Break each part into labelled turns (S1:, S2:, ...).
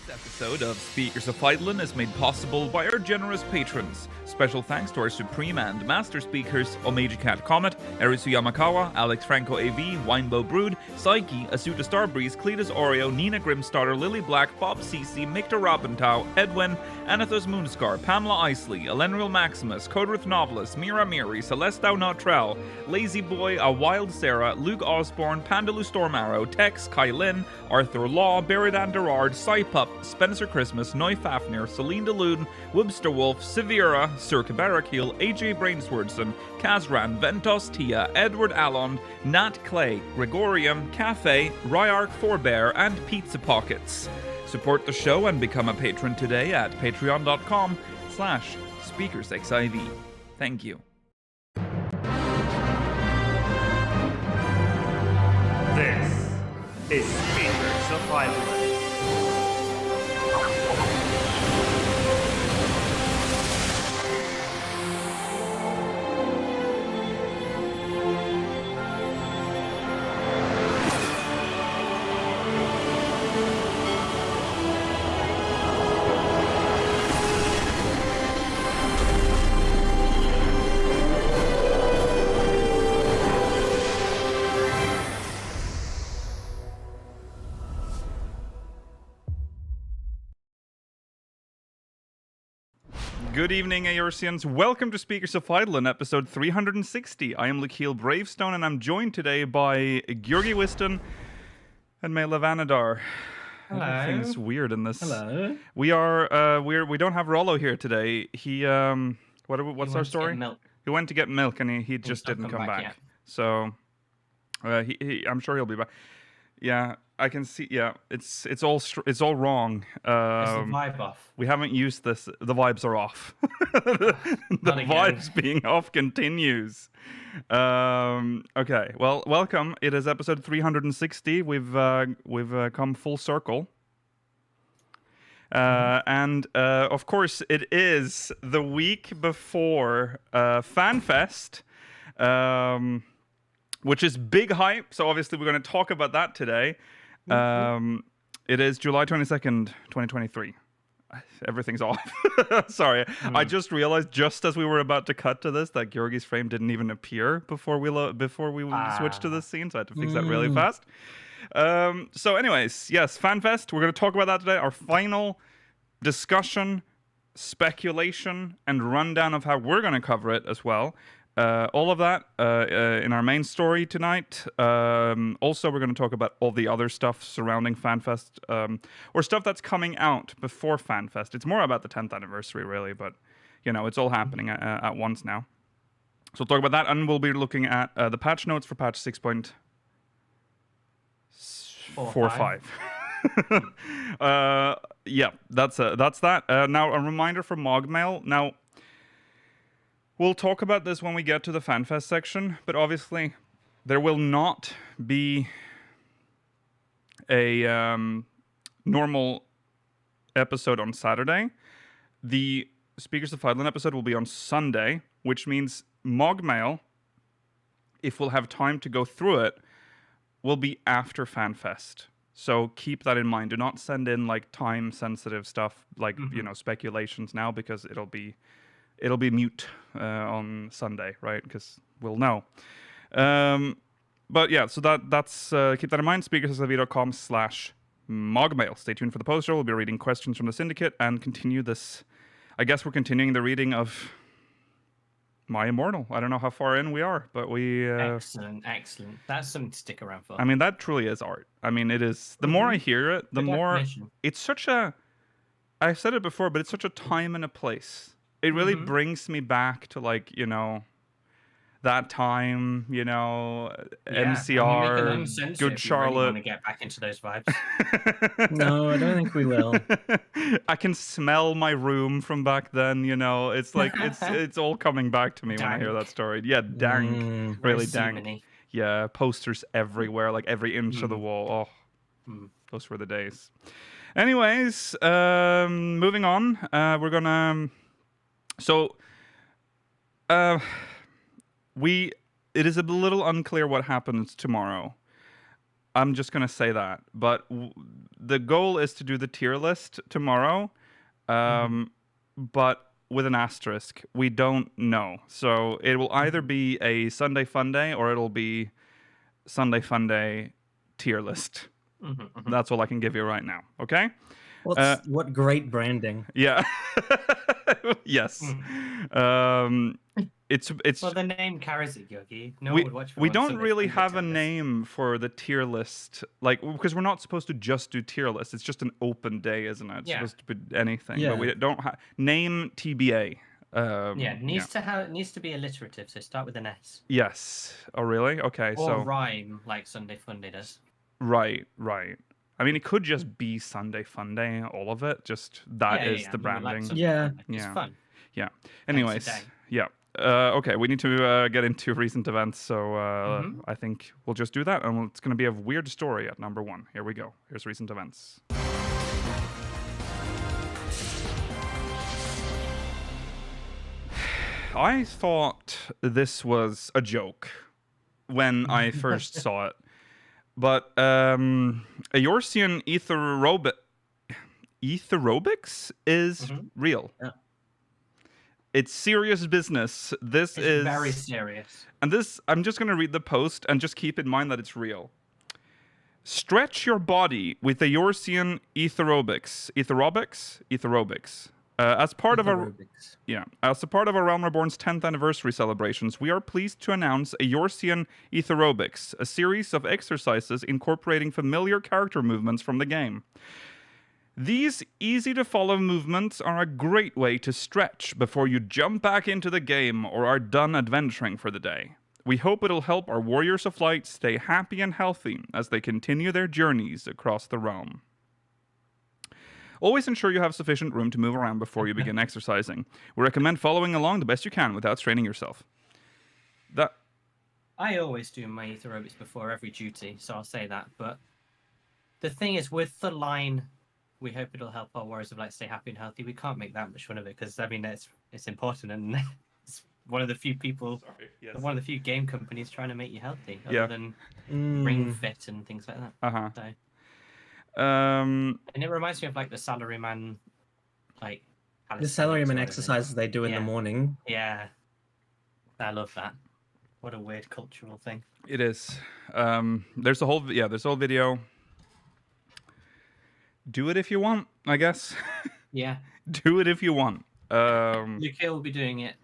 S1: Episode of Speakers of Eidolon is made possible by our generous patrons. Special thanks to our supreme and master speakers, Omeji Cat Comet, Erisu Yamakawa, Alex Franco AV, Winebow Brood, Psyche, Asuta Starbreeze, Cletus Oreo, Nina Grimstarter, Lily Black, Bob CC, Mikta Robintau, Edwin, Anathos Moonscar, Pamela Isley, Elenril Maximus, Codrith Novelist, Mira Miri, Celestau Notrell, Lazy Boy, A Wild Sarah, Luke Osborne, Pandalu Stormarrow, Tex, Kylin, Arthur Law, Beridan Derard, Cypup, Spencer Christmas, Noy Fafnir, Celine DeLune, Webster Wolf, Severa, Sir Cabarakil, AJ Brainswordson, Kazran, Ventos Tia, Edward Allond, Nat Clay, Gregorium, Cafe, Ryark Forbear, and Pizza Pockets. Support the show and become a patron today at patreon.com/SpeakersXIV. Thank you.
S2: This is Speakers of Eidolon.
S1: Good evening, Eorzeans. Welcome to Speakers of Eidolon, episode 360. I am Lakeel Bravestone, and I'm joined today by Georgi Wiston and Mela Vanadar.
S3: Hello.
S1: Everything's weird in this.
S3: Hello.
S1: We don't have Rollo here today. What's our story? He went to get milk, and he just didn't come back.
S3: Yet.
S1: So, I'm sure he'll be back. Yeah, I can see. Yeah, it's all wrong.
S3: Is the vibe off?
S1: We haven't used this. The vibes are off. The vibes being off continues. Okay. Well, welcome. It is episode 360. We've come full circle. And of course, it is the week before FanFest. Which is big hype, so obviously we're going to talk about that today. It is July 22nd, 2023. Everything's off. Sorry. I just realized just as we were about to cut to this that Georgi's frame didn't even appear before we switched to this scene, so I had to fix that really fast. So anyways, yes, FanFest. We're going to talk about that today. Our final discussion, speculation, and rundown of how we're going to cover it as well. All of that in our main story tonight. Also, we're going to talk about all the other stuff surrounding FanFest, or stuff that's coming out before FanFest. It's more about the 10th anniversary, really, but, it's all happening at once now. So we'll talk about that, and we'll be looking at the patch notes for patch 6.45. Yeah, that's that. Now, a reminder from Mogmail. Now, we'll talk about this when we get to the FanFest section, but obviously there will not be a normal episode on Saturday. The Speakers of Eidolon episode will be on Sunday, which means Mogmail, if we'll have time to go through it, will be after FanFest. So keep that in mind. Do not send in time-sensitive stuff like speculations now, because it'll be mute on Sunday, right? Because we'll know. But yeah, so that's keep that in mind. speakersofv.com/mogmail. Stay tuned for the poster. We'll be reading questions from the Syndicate and continue this. I guess we're continuing the reading of My Immortal. I don't know how far in we are, but we...
S3: Excellent. That's something to stick around for.
S1: I mean, that truly is art. I mean, it is... The more I hear it, the more... Definition. It's such a... I've said it before, but it's such a time and a place. It really brings me back to that time, MCR, Good Charlotte.
S3: Really want to get back into those vibes.
S4: No, I don't think we will.
S1: I can smell my room from back then. It's like it's all coming back to me when I hear that story. Yeah, dank, really dank. Yeah, posters everywhere, like every inch of the wall. Oh, those were the days. Anyways, moving on. We're gonna. So, it is a little unclear what happens tomorrow. I'm just gonna say that. But the goal is to do the tier list tomorrow, but with an asterisk. We don't know, so it will either be a Sunday Fun Day or it'll be Sunday Fun Day tier list. That's all I can give you right now. Okay.
S4: What great branding.
S1: Yeah. Yes. It's
S3: Well, the name carries it, Yogi. No
S1: we,
S3: one would watch for
S1: we
S3: one
S1: don't
S3: Sunday
S1: really
S3: Fun Day
S1: have a
S3: tier list.
S1: name for the tier list, like, because we're not supposed to just do tier lists. It's just an open day, isn't it? It's
S3: Yeah.
S1: supposed to be anything,
S4: Yeah.
S1: but we don't have name TBA.
S3: Yeah, it needs to be alliterative, so start with an S.
S1: Yes. Oh, really? Okay.
S3: Or
S1: So
S3: rhyme like Sunday Fun Day does.
S1: right. I mean, it could just be Sunday Fun Day, all of it. Just that is the
S3: I mean, we like
S1: branding.
S3: Sunday
S4: Yeah.
S3: Fun Day. It's
S1: Yeah.
S3: fun.
S1: Yeah. Anyways,
S3: day.
S1: yeah. Okay, we need to get into recent events, so I think we'll just do that, and it's going to be a weird story at number 1. Here we go. Here's recent events. I thought this was a joke when I first saw it, but Eorzean Aetherobics is real.
S4: Yeah.
S1: It's serious business. This is
S3: very serious.
S1: And this, I'm just going to read the post and just keep in mind that it's real. Stretch your body with the Eorzean Aetherobics. Aetherobics. As part of a Realm Reborn's 10th anniversary celebrations, we are pleased to announce Eorzean Aetherobics, a series of exercises incorporating familiar character movements from the game. These easy-to-follow movements are a great way to stretch before you jump back into the game or are done adventuring for the day. We hope it'll help our Warriors of Light stay happy and healthy as they continue their journeys across the realm. Always ensure you have sufficient room to move around before you begin exercising. We recommend following along the best you can without straining yourself.
S3: I always do my aerobics before every duty, so I'll say that. But the thing is, with the line, we hope it'll help our Warriors of Light stay happy and healthy, we can't make that much fun of it, because, I mean, it's important, and it's one of the few people, one of the few game companies trying to make you healthy, other than Ring Fit and things like that. So. And it reminds me of like the salaryman, like
S4: the salaryman exercises they do in the morning.
S3: Yeah, I love that. What a weird cultural thing.
S1: It is. There's a whole video. Do it if you want, I guess.
S3: Yeah.
S1: Do it if you want.
S3: UK will be doing it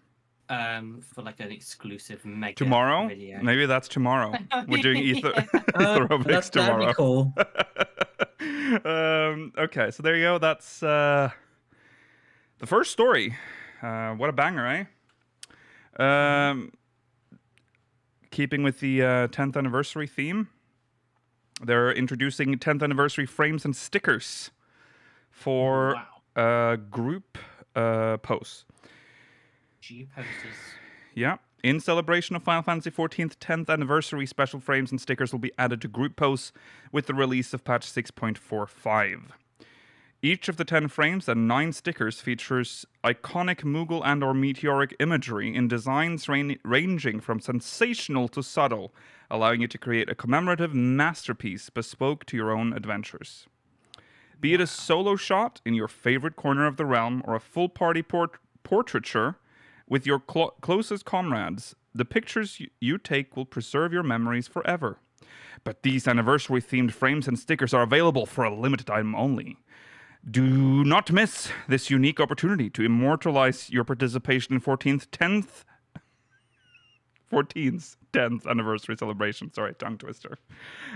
S3: for like an exclusive mega
S1: tomorrow
S3: video.
S1: Maybe that's tomorrow. We're doing Aetherobics tomorrow.
S4: That'd be cool.
S1: Okay, so there you go. That's the first story. What a banger, eh? Keeping with the 10th anniversary theme, they're introducing 10th anniversary frames and stickers for group posts.
S3: G posters.
S1: Yeah. In celebration of Final Fantasy XIV's 10th anniversary, special frames and stickers will be added to group posts with the release of patch 6.45. Each of the 10 frames and 9 stickers features iconic Moogle and or meteoric imagery in designs ranging from sensational to subtle, allowing you to create a commemorative masterpiece bespoke to your own adventures. Be it a solo shot in your favorite corner of the realm or a full party portraiture with your closest comrades, the pictures you take will preserve your memories forever. But these anniversary-themed frames and stickers are available for a limited time only. Do not miss this unique opportunity to immortalize your participation in 14's 10th anniversary celebration. Sorry, tongue twister.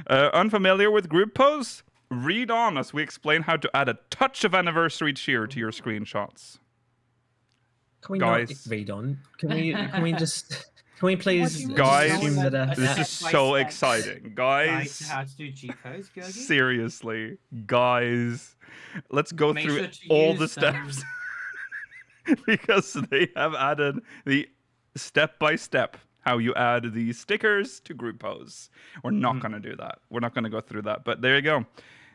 S1: Unfamiliar with group pose? Read on as we explain how to add a touch of anniversary cheer to your screenshots.
S4: Can we
S1: guys,
S4: not read on? Can we please
S1: guys,
S4: assume that
S1: this is so exciting. Guys,
S3: how to do G-pose, Georgie?
S1: Seriously, guys, let's go through all the steps because they have added the step-by-step how you add the stickers to group pose. We're not going to do that. We're not going to go through that, but there you go.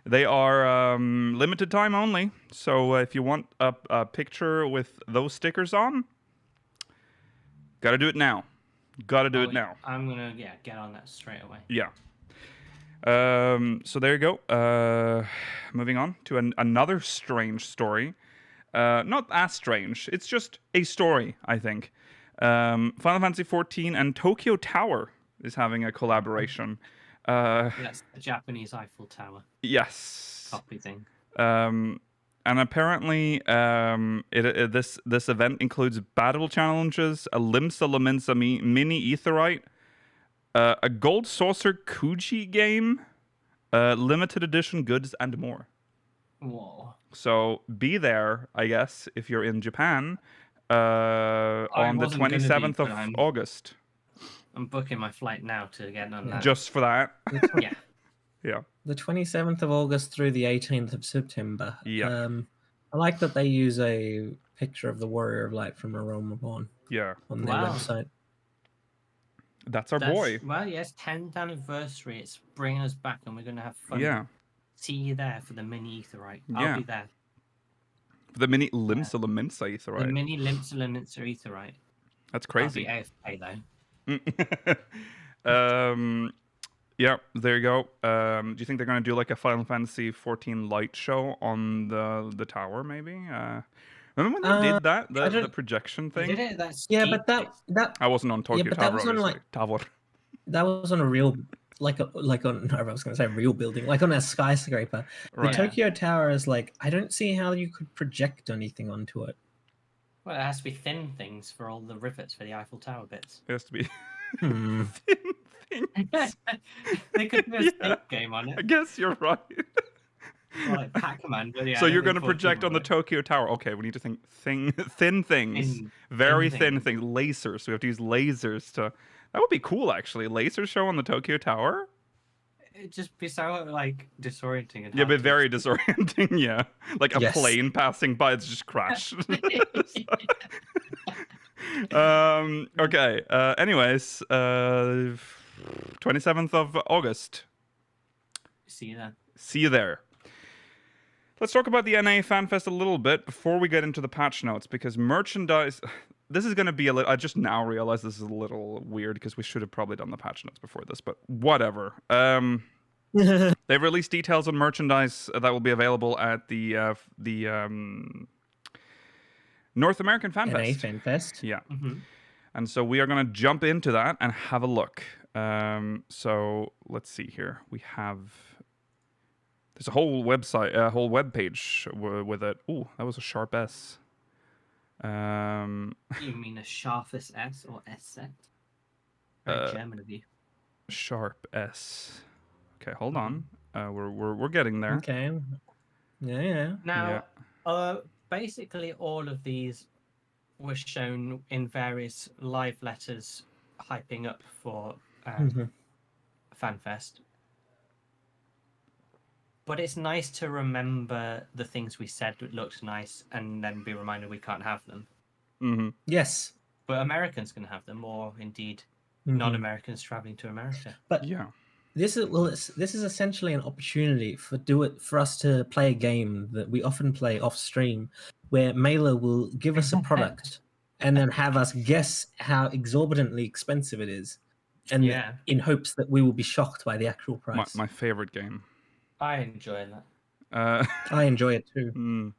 S1: They are limited time only, so if you want a picture with those stickers on, gotta do it now. Gotta do it now.
S3: I'm gonna get on that straight away.
S1: Yeah. So there you go. Moving on to another strange story. Not as strange. It's just a story, I think. Final Fantasy XIV and Tokyo Tower is having a collaboration.
S3: That's the Japanese Eiffel Tower
S1: Yes.
S3: copy thing.
S1: And apparently, this event includes battle challenges, a Limsa Laminsa mini Aetheryte, a Gold Saucer Kuji game, limited edition goods, and more.
S3: Whoa.
S1: So be there, I guess, if you're in Japan on the
S3: wasn't gonna be,
S1: 27th
S3: but
S1: of August.
S3: I'm booking my flight now to get on that.
S1: Just for that.
S3: Yeah.
S1: Yeah.
S4: The 27th of August through the 18th of September.
S1: Yeah.
S4: I like that they use a picture of the Warrior of Light from A Realm Reborn
S1: Yeah.
S4: on their
S3: Wow.
S4: website.
S1: That's our boy.
S3: Well, yes, 10th anniversary. It's bringing us back, and we're going to have fun.
S1: Yeah.
S3: See you there for the mini Aetheryte.
S1: Yeah.
S3: I'll be there.
S1: The mini Limsa Laminsa Aetheryte.
S3: The mini Limsa Aetheryte.
S1: That's crazy.
S3: I'll be AFK, though.
S1: Yeah, there you go. Do you think they're going to do like a Final Fantasy XIV light show on the tower? Maybe. Remember when they did that the projection thing?
S3: Did it? That's
S4: Yeah, but that
S1: I wasn't on Tokyo
S4: but
S1: Tower.
S4: that was on,
S1: obviously. Tower.
S4: that was on a real I was going to say real building, like on a skyscraper.
S1: Right.
S4: The Tokyo Tower is like, I don't see how you could project anything onto it.
S3: Well, it has to be thin things for all the rivets for the Eiffel Tower bits.
S1: It has to be
S4: Hmm.
S1: thin things.
S3: They could do a snake game on
S1: I
S3: it.
S1: guess you're right.
S3: Or like Pac-Man. But yeah,
S1: So
S3: I
S1: you're
S3: don't
S1: going to
S3: think
S1: project on the
S3: 14
S1: Tokyo Tower. Okay, we need to think thin things. Very thin things. Lasers. We have to use lasers to... That would be cool, actually. Laser show on the Tokyo Tower?
S3: It'd just be so, like, disorienting. And
S1: Yeah,
S3: hard
S1: but
S3: to
S1: very
S3: explain.
S1: disorienting, yeah. Like a
S4: Yes.
S1: plane passing by, it's just crash. Okay, anyways, 27th of August.
S3: See you then.
S1: See you there. Let's talk about the NA FanFest a little bit before we get into the patch notes, because merchandise... This is going to be a little... I just now realize this is a little weird, because we should have probably done the patch notes before this, but whatever. They've released details on merchandise that will be available at the North American FanFest.
S4: NA FanFest.
S1: Yeah.
S3: Mm-hmm.
S1: And so we are going to jump into that and have a look. So let's see here. We have... There's a whole website, a whole web page with it. Ooh, that was a sharp S.
S3: You mean a sharpest S or S set? Very German of you.
S1: Sharp S. Okay, hold on. We're getting there.
S4: Okay. Yeah.
S3: Now, basically all of these were shown in various live letters hyping up for FanFest. But it's nice to remember the things we said that looked nice and then be reminded we can't have them.
S1: Mm-hmm.
S4: Yes.
S3: But Americans can have them, or indeed
S4: Mhm.
S3: non-Americans traveling to America.
S4: But
S1: Yeah.
S4: this is essentially an opportunity for us to play a game that we often play off stream, where Mailer will give us a product and then have us guess how exorbitantly expensive it is, and in hopes that we will be shocked by the actual price.
S1: My favorite game.
S3: I enjoy that.
S4: I enjoy it too.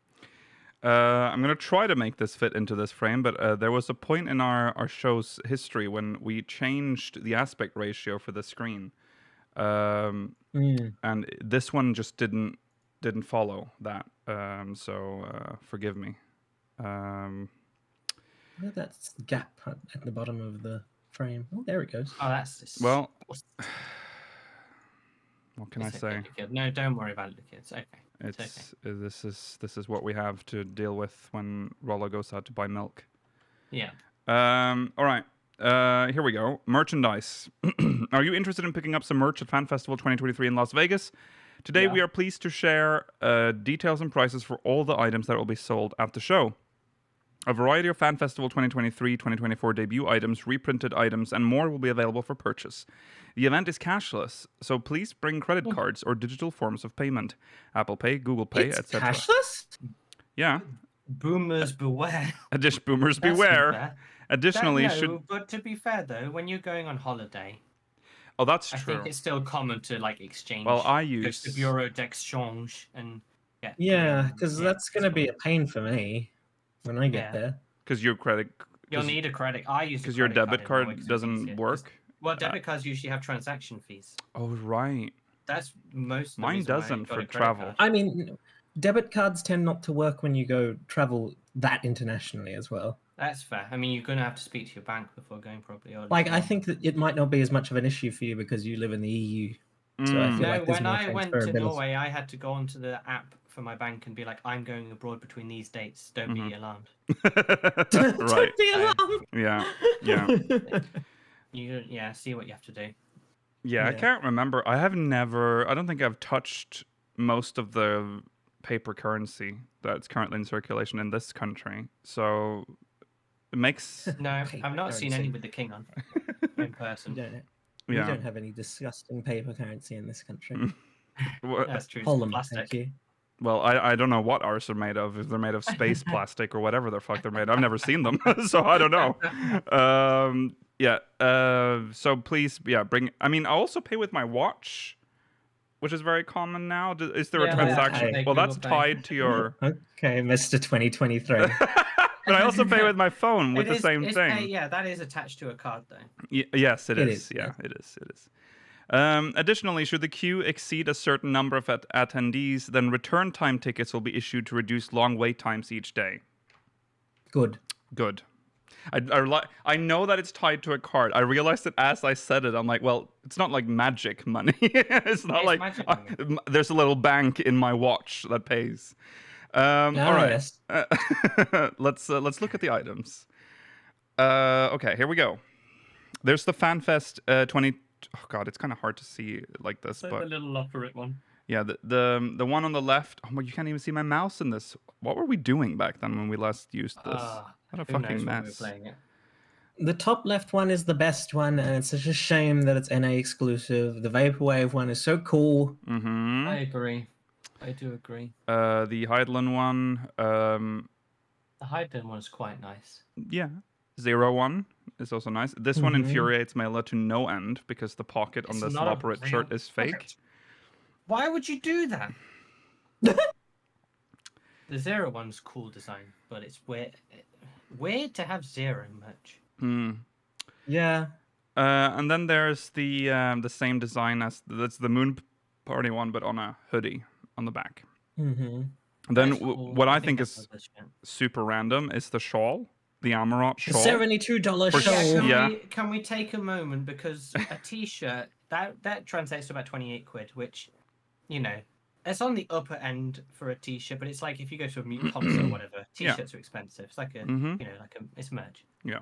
S1: I'm going to try to make this fit into this frame, but there was a point in our show's history when we changed the aspect ratio for the screen. And this one just didn't follow that. So forgive me.
S4: Look at that gap at the bottom of the frame. Oh, there it goes.
S3: Oh, that's
S1: Well, what can I
S3: it's
S1: say?
S3: okay, kid. No, don't worry about it, kids. Okay.
S1: It's this is what we have to deal with when Rollo goes out to buy milk.
S3: Yeah.
S1: All right. Here we go. Merchandise. Are you interested in picking up some merch at Fan Festival 2023 in Las Vegas? Today we are pleased to share details and prices for all the items that will be sold at the show. A variety of Fan Festival 2023-2024 debut items, reprinted items, and more will be available for purchase. The event is cashless, so please bring credit cards or digital forms of payment. Apple Pay, Google Pay,
S4: It's
S1: etc.
S4: cashless?
S1: Yeah.
S3: Boomers beware.
S1: Boomers
S3: That's
S1: beware.
S3: unfair.
S1: Additionally,
S3: No, but to be fair though, when you're going on holiday,
S1: Oh, that's
S3: I
S1: true.
S3: think it's still common to like exchange.
S1: Well, I
S3: go
S1: use
S3: to Bureau d'Exchange and get.
S4: Yeah, because that's going to be a
S3: it's
S4: pain for me when I get
S3: Yeah.
S4: there.
S1: because your credit.
S3: You'll need a credit. I use
S1: because your debit
S3: in
S1: card
S3: Norway 'cause it's
S1: doesn't
S3: easier.
S1: work.
S3: Well, debit cards usually have transaction fees.
S1: Oh right.
S3: That's most.
S1: Mine
S3: the reason why I
S1: doesn't
S3: got
S1: for
S3: a credit
S1: travel.
S3: card.
S4: I mean, debit cards tend not to work when you go travel that internationally as well.
S3: That's fair. I mean, you're gonna have to speak to your bank before going, probably. Or
S4: Like, I think that it might not be as much of an issue for you because you live in the EU. So I feel
S3: No,
S4: like there's
S3: when
S4: more
S3: I went to
S4: transferability.
S3: Norway, I had to go onto the app for my bank and be like, "I'm going abroad between these dates. Don't be alarmed."
S1: Right.
S4: Don't be
S3: So-
S4: alarmed.
S1: Yeah.
S3: You see what you have to do.
S1: Yeah, I
S4: Yeah.
S1: can't remember. I don't think I've touched most of the paper currency that's currently in circulation in this country. So it makes
S3: No,
S4: Paper
S3: I've not seen
S4: currency.
S3: any with the king on in person.
S4: We
S1: yeah.
S4: don't have any disgusting paper currency in this country.
S1: Wha-
S3: That's true. It's
S4: Hold them,
S3: plastic.
S4: thank you.
S1: Well, I don't know what ours are made of. If they're made of space plastic or whatever the fuck they're made. I've never seen them, so I don't know. Yeah. So please, bring. I mean, I also pay with my watch, which is very common now. Is there a
S3: Yeah,
S1: transaction?
S4: okay.
S1: Well, that's
S3: Google Pay.
S1: tied to your.
S4: Okay, Mr. 2023.
S1: But I also pay with my phone with the same thing.
S3: Yeah, that is attached to a card, though.
S1: Yes, it
S4: It
S1: is.
S4: is,
S1: Yeah,
S4: yeah.
S1: it is. It is. Additionally, should the queue exceed a certain number of attendees, then return time tickets will be issued to reduce long wait times each day.
S4: Good.
S1: Good. I know that it's tied to a card. I realized it as I said it. I'm like, well, it's not like magic money. It's not
S3: It's
S1: like
S3: magic money.
S1: there's a little bank in my watch that pays. All right.
S4: Yes.
S1: Let's look at the items. Okay, here we go. There's the FanFest 20. Oh god, it's kind of hard to see like this,
S3: So
S1: but
S3: the little operate one.
S1: yeah, the one on the left. Oh, you can't even see my mouse in this. What were we doing back then when we last used this? What a
S3: Who knows
S1: fucking
S3: when we were
S1: mess.
S3: playing it.
S4: The top left one is the best one, and it's such a shame that it's NA exclusive. The Vaporwave one is so cool.
S1: Mm-hmm.
S3: I agree. I do agree.
S1: The Heidland one.
S3: The Hyden one is quite nice.
S1: Yeah. 01 is also nice. This one
S4: Mhm.
S1: infuriates Mela to no end because the pocket on
S3: It's
S1: this
S3: not a
S1: Loperate
S3: real
S1: shirt is fake.
S3: pocket. Why would you do that? The 01's cool design, but it's weird to have zero merch.
S1: Hmm.
S4: Yeah.
S1: And then there's the same design as that's the Moon Party one, but on a hoodie on the back.
S4: Mm-hmm.
S1: And then
S3: That's cool.
S1: what I think
S3: that's
S1: is
S3: what this shit.
S1: super random is the shawl, the Amarot shawl.
S4: $72
S1: For
S4: shawl.
S1: Yeah.
S3: Can we take a moment, because a t-shirt that translates to about 28 quid, which, you know, it's on the upper end for a t-shirt, but it's like if you go to a mute concert or whatever,
S1: Yeah.
S3: t-shirts are expensive. It's like a
S1: Mhm.
S3: it's merch.
S1: Yeah.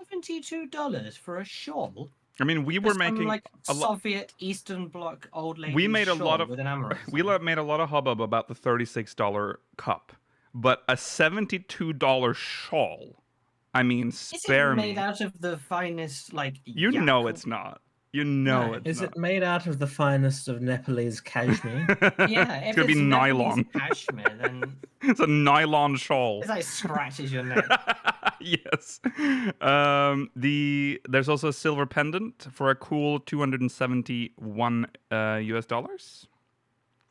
S3: $72 for a shawl.
S1: I mean, we were
S3: That's some,
S1: making
S3: like
S1: a lot.
S3: Soviet Eastern Bloc old lady.
S1: We made a lot
S3: shawl
S1: of
S3: with an amaranth.
S1: made a lot of hubbub about the $36 cup, but a $72 shawl. I mean,
S3: Is
S1: spare
S3: it
S1: me.
S3: made out of the finest like?
S1: You know it's not. You know
S3: No.
S1: it's
S4: Is
S1: not.
S4: it made out of the finest of Nepalese cashmere?
S3: Yeah,
S1: it's
S3: if
S1: gonna be
S3: it's
S1: nylon.
S3: Nepalese cashmere, then
S1: It's a nylon shawl.
S3: it's like scratches your neck.
S1: Yes. There's also a silver pendant for a cool $271 US dollars.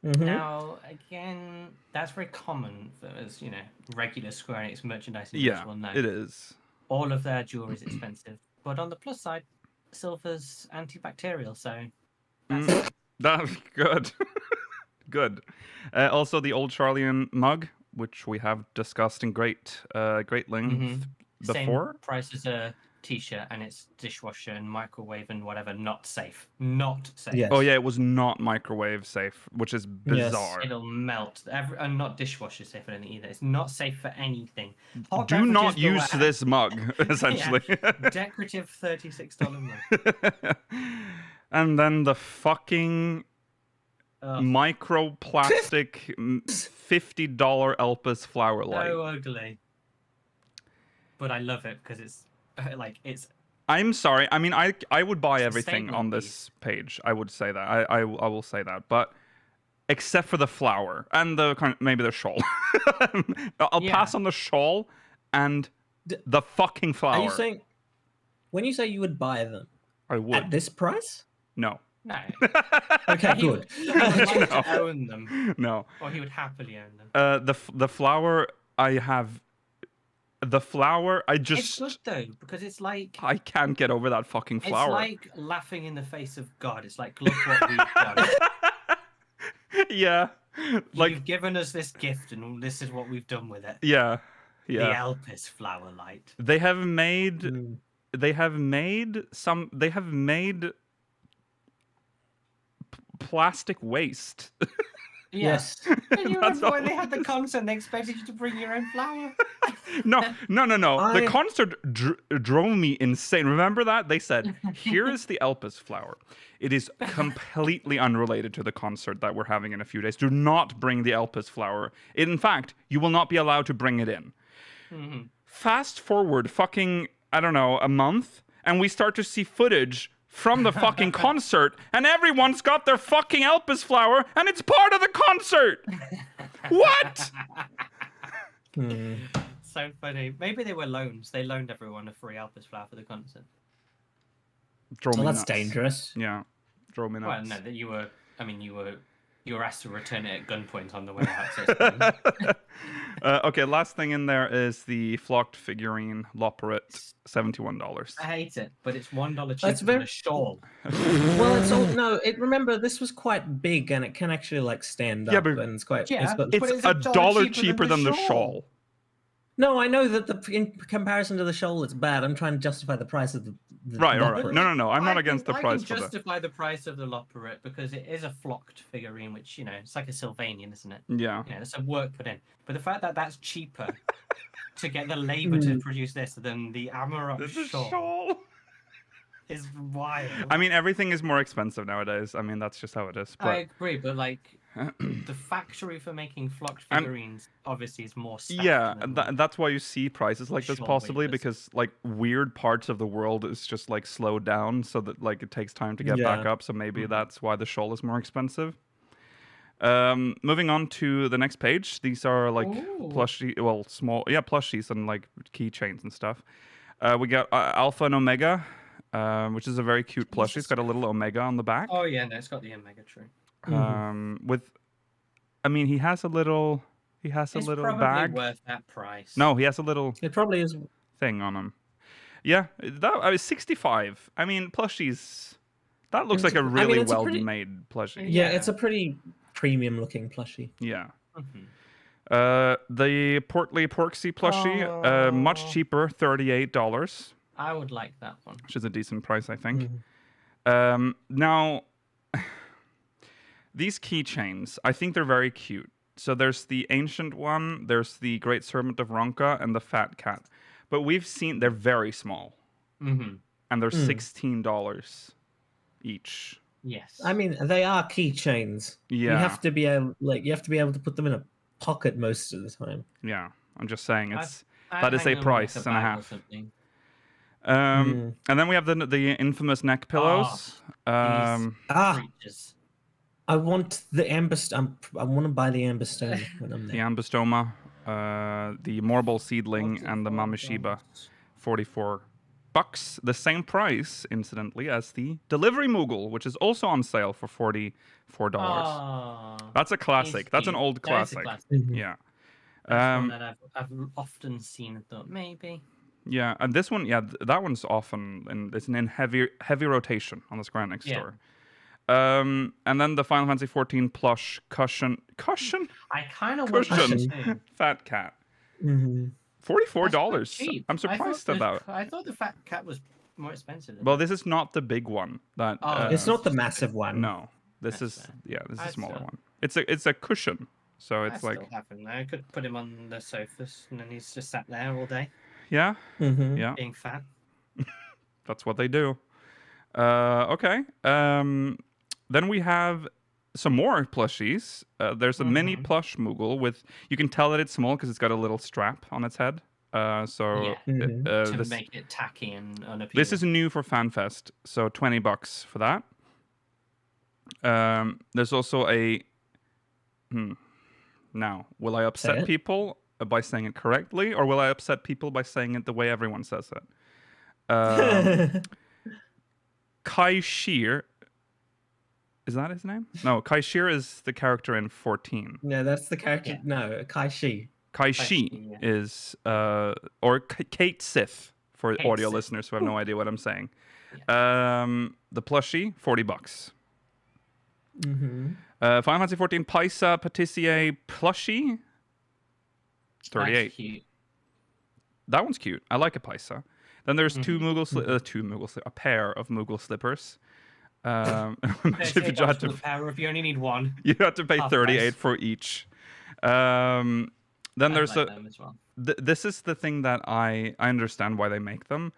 S4: Mhm.
S3: Now, again, that's very common for, as you know, regular Square Enix merchandise.
S1: Yeah,
S3: will know.
S1: it is.
S3: All of their jewelry is expensive, but on the plus side, silver's antibacterial, so that's
S1: That's good. Good. Also, the old Charlian mug, which we have discussed in great length before.
S3: same price as a t-shirt, and it's dishwasher and microwave and whatever. Not safe. Not safe.
S4: Yes.
S1: Oh yeah, it was not microwave safe, which is
S4: Yes.
S1: bizarre.
S3: It'll melt. And not dishwasher safe for anything either. It's not safe for anything. Hot
S1: Do not
S3: beverages
S1: use
S3: go out.
S1: this mug, essentially.
S3: Decorative $36 mug.
S1: And then the fucking
S3: Ugh,
S1: microplastic $50 Elpis flower light.
S3: so ugly. But I love it because it's like it's
S1: I'm sorry. I mean, I would buy
S3: It's a
S1: everything
S3: statement
S1: on this page. I would say that. I will say that. But except for the flower and the maybe the shawl. I'll pass on the shawl and the fucking flower.
S4: Are you saying, when you say you would buy them
S1: I would.
S4: at this price?
S1: No.
S3: No.
S4: Okay,
S3: He
S4: good.
S3: would like to own them,
S1: No.
S3: or he would happily own them.
S1: The flower I have. The flower I
S3: It's
S1: just.
S3: good though, because it's like
S1: I can't get over that fucking flower.
S3: it's like laughing in the face of God. It's like, look what we've done.
S1: Yeah. Like.
S3: You've given us this gift, and this is what we've done with it.
S1: Yeah.
S3: The
S1: Yeah.
S3: Elpis flower light.
S1: They have made.
S4: Mm.
S1: They have made some. They have made. Plastic waste.
S4: Yes.
S3: And you
S1: That's
S3: remember when
S1: all.
S3: they had the concert and they expected you to bring your own flower?
S1: No. The
S4: I-
S1: concert drove me insane. Remember that? They said, here is the Elpis flower. It is completely unrelated to the concert that we're having in a few days. Do not bring the Elpis flower. In fact, you will not be allowed to bring it in.
S3: Mhm.
S1: Fast forward fucking, I don't know, a month, and we start to see footage from the fucking concert, and everyone's got their fucking Elpis flower, and it's part of the concert. What?
S4: Hmm.
S3: So funny. Maybe they were loans. They loaned everyone a free Elpis flower for the concert.
S1: Drove
S4: Well,
S1: me
S4: that's
S1: nuts.
S4: dangerous.
S1: Yeah, drove me
S3: Well,
S1: nuts.
S3: no, that you were. I mean, you were asked to return it at gunpoint on the way out. So it's fine.
S1: Okay, last thing in there is the flocked figurine Loporrit, $71.
S3: I hate it, but it's $1 cheaper
S4: That's
S3: than
S4: very-
S3: a shawl.
S4: Well, it's all no. Remember, this was quite big, and it can actually like stand
S1: Yeah,
S4: up,
S1: but-
S4: and it's quite.
S3: Yeah,
S4: it's got,
S3: but
S1: It's
S3: it's
S1: a
S3: $1
S1: dollar
S3: cheaper
S1: cheaper
S3: than
S1: than
S3: the
S1: the shawl.
S4: no, I know that in comparison to the shawl, it's bad. I'm trying to justify the price of the
S1: Right.
S4: Loporrit.
S1: No. I'm not
S3: I
S1: against
S3: can,
S1: the price
S3: I
S1: for
S3: can
S1: that.
S3: justify the price of the Loporrit because it is a flocked figurine, which, you know, it's like a Sylvanian, isn't it?
S1: Yeah.
S3: You know, there's some work put in. But the fact that that's cheaper to get the labour to produce this than the Amarok
S1: It's a
S3: shawl
S1: shawl.
S3: is wild.
S1: I mean, everything is more expensive nowadays. I mean, that's just how it is.
S3: I
S1: But
S3: agree, but like the factory for making flocked
S1: And-
S3: figurines obviously is more stacked
S1: yeah,
S3: than
S1: that's why you see prices like this
S3: shawl
S1: possibly
S3: waivers.
S1: because like weird parts of the world is just like slowed down so that like it takes time to get back
S4: Yeah.
S1: up. So maybe
S3: Mhm.
S1: that's why the shawl is more expensive. Moving on to the next page. These are like
S3: Ooh.
S1: plushie, well, small, yeah, plushies and like keychains and stuff. We got Alpha and Omega, which is a very cute plushie. It's got a little Omega on the back.
S3: Oh yeah, no, it's got the Omega tree.
S1: With, I mean, he has a little
S3: It's
S1: little
S3: probably
S1: bag.
S3: worth that price.
S1: No, he has a little
S4: It probably is.
S1: thing on him. Yeah, that I was 65. I mean, plushies. That looks
S4: It's
S1: like a
S4: a- I mean,
S1: really
S4: it's a
S1: well
S4: pretty-
S1: made plushie.
S4: Yeah,
S3: Yeah.
S4: it's a pretty premium looking plushie.
S1: Yeah.
S3: Mhm.
S1: The Portly Porksy plushie, much
S3: Oh.
S1: cheaper, $38,
S3: I would like that one.
S1: which is a decent price, I think.
S4: Mhm.
S1: Now, these keychains, I think they're very cute. So there's the ancient one, there's the Great Serpent of Ronka, and the Fat Cat. But we've seen they're very small,
S3: Mm-hmm.
S1: and they're
S4: Mm.
S1: $16 each.
S3: Yes.
S4: I mean, they are keychains.
S1: Yeah.
S4: You have to be able to put them in a pocket most of the time.
S1: Yeah, I'm just saying it's
S3: I
S1: that is
S3: hang
S1: a
S3: them in,
S1: price
S3: like,
S1: and a
S3: bag or
S1: half.
S3: something.
S1: And then we have the infamous neck pillows.
S3: These creatures.
S4: I want the amber. I want to buy the amber stone when I'm
S1: The
S4: there.
S1: Ambostoma, the Morbol Seedling, and the Mameshiba, $44. The same price, incidentally, as the Delivery Moogle, which is also on sale for $44.
S3: Oh,
S1: That's a classic. That's an
S3: cute.
S1: old
S3: That is a
S1: classic.
S3: classic.
S4: Mhm.
S1: Yeah.
S3: That's
S1: Um,
S3: one that I've often seen and thought maybe.
S1: Yeah, and this one, yeah, that one's often it's in heavy rotation on the Square Enix
S3: Yeah.
S1: store. And then the Final Fantasy 14 plush cushion,
S3: I kind of want
S1: Cushion.
S3: that too.
S1: Fat Cat,
S4: Mhm.
S1: $44.
S3: That's cheap.
S1: I'm surprised at that.
S3: I thought the fat cat was more expensive. Than
S1: Well, this is not the big one. That
S3: Oh,
S4: It's not the massive one.
S1: no. This
S3: That's
S1: is
S3: fair.
S1: this is a
S3: I'd
S1: smaller
S3: still-
S1: one. It's a cushion, so
S3: I
S1: it's like
S3: still have him there. I could put him on the sofas and then he's just sat there all day
S1: yeah,
S4: Mhm.
S1: yeah.
S3: being fat.
S1: That's what they do. Okay. Then we have some more plushies. There's a mini
S3: Mhm.
S1: plush Moogle with. You can tell that it's small because it's got a little strap on its head. So
S3: Yeah.
S4: Mhm.
S3: To
S1: this,
S3: make it tacky and unappealing.
S1: this is new for FanFest, so $20 for that. There's also a. Now, will I upset
S4: it.
S1: people by saying it correctly, or will I upset people by saying it the way everyone says it? Kai Shear Is that his name? No, Kaishir is the character in 14.
S4: No, that's the character.
S3: Yeah.
S4: No, Kai-Shi.
S1: Kaishi
S3: Yeah.
S1: is or Kate Sith for
S3: Kate
S1: audio
S3: Sith.
S1: listeners who have no idea what I'm saying.
S3: Yeah.
S1: The plushie, $40.
S4: Mm-hmm.
S1: Final Fantasy 14 Paisa Patissier plushie,
S3: That's
S1: 38.
S3: cute.
S1: That one's cute. I like a Paisa. Then there's
S3: Mm-hmm.
S1: two Moogle a pair of Moogle slippers. Imagine if you
S3: $38
S1: had
S3: for
S1: to,
S3: the pair if you only need one.
S1: you had to pay
S3: Half
S1: 38
S3: price.
S1: for each. Then
S3: I
S1: there's
S3: like them as well.
S1: this is the thing that I understand why they make them,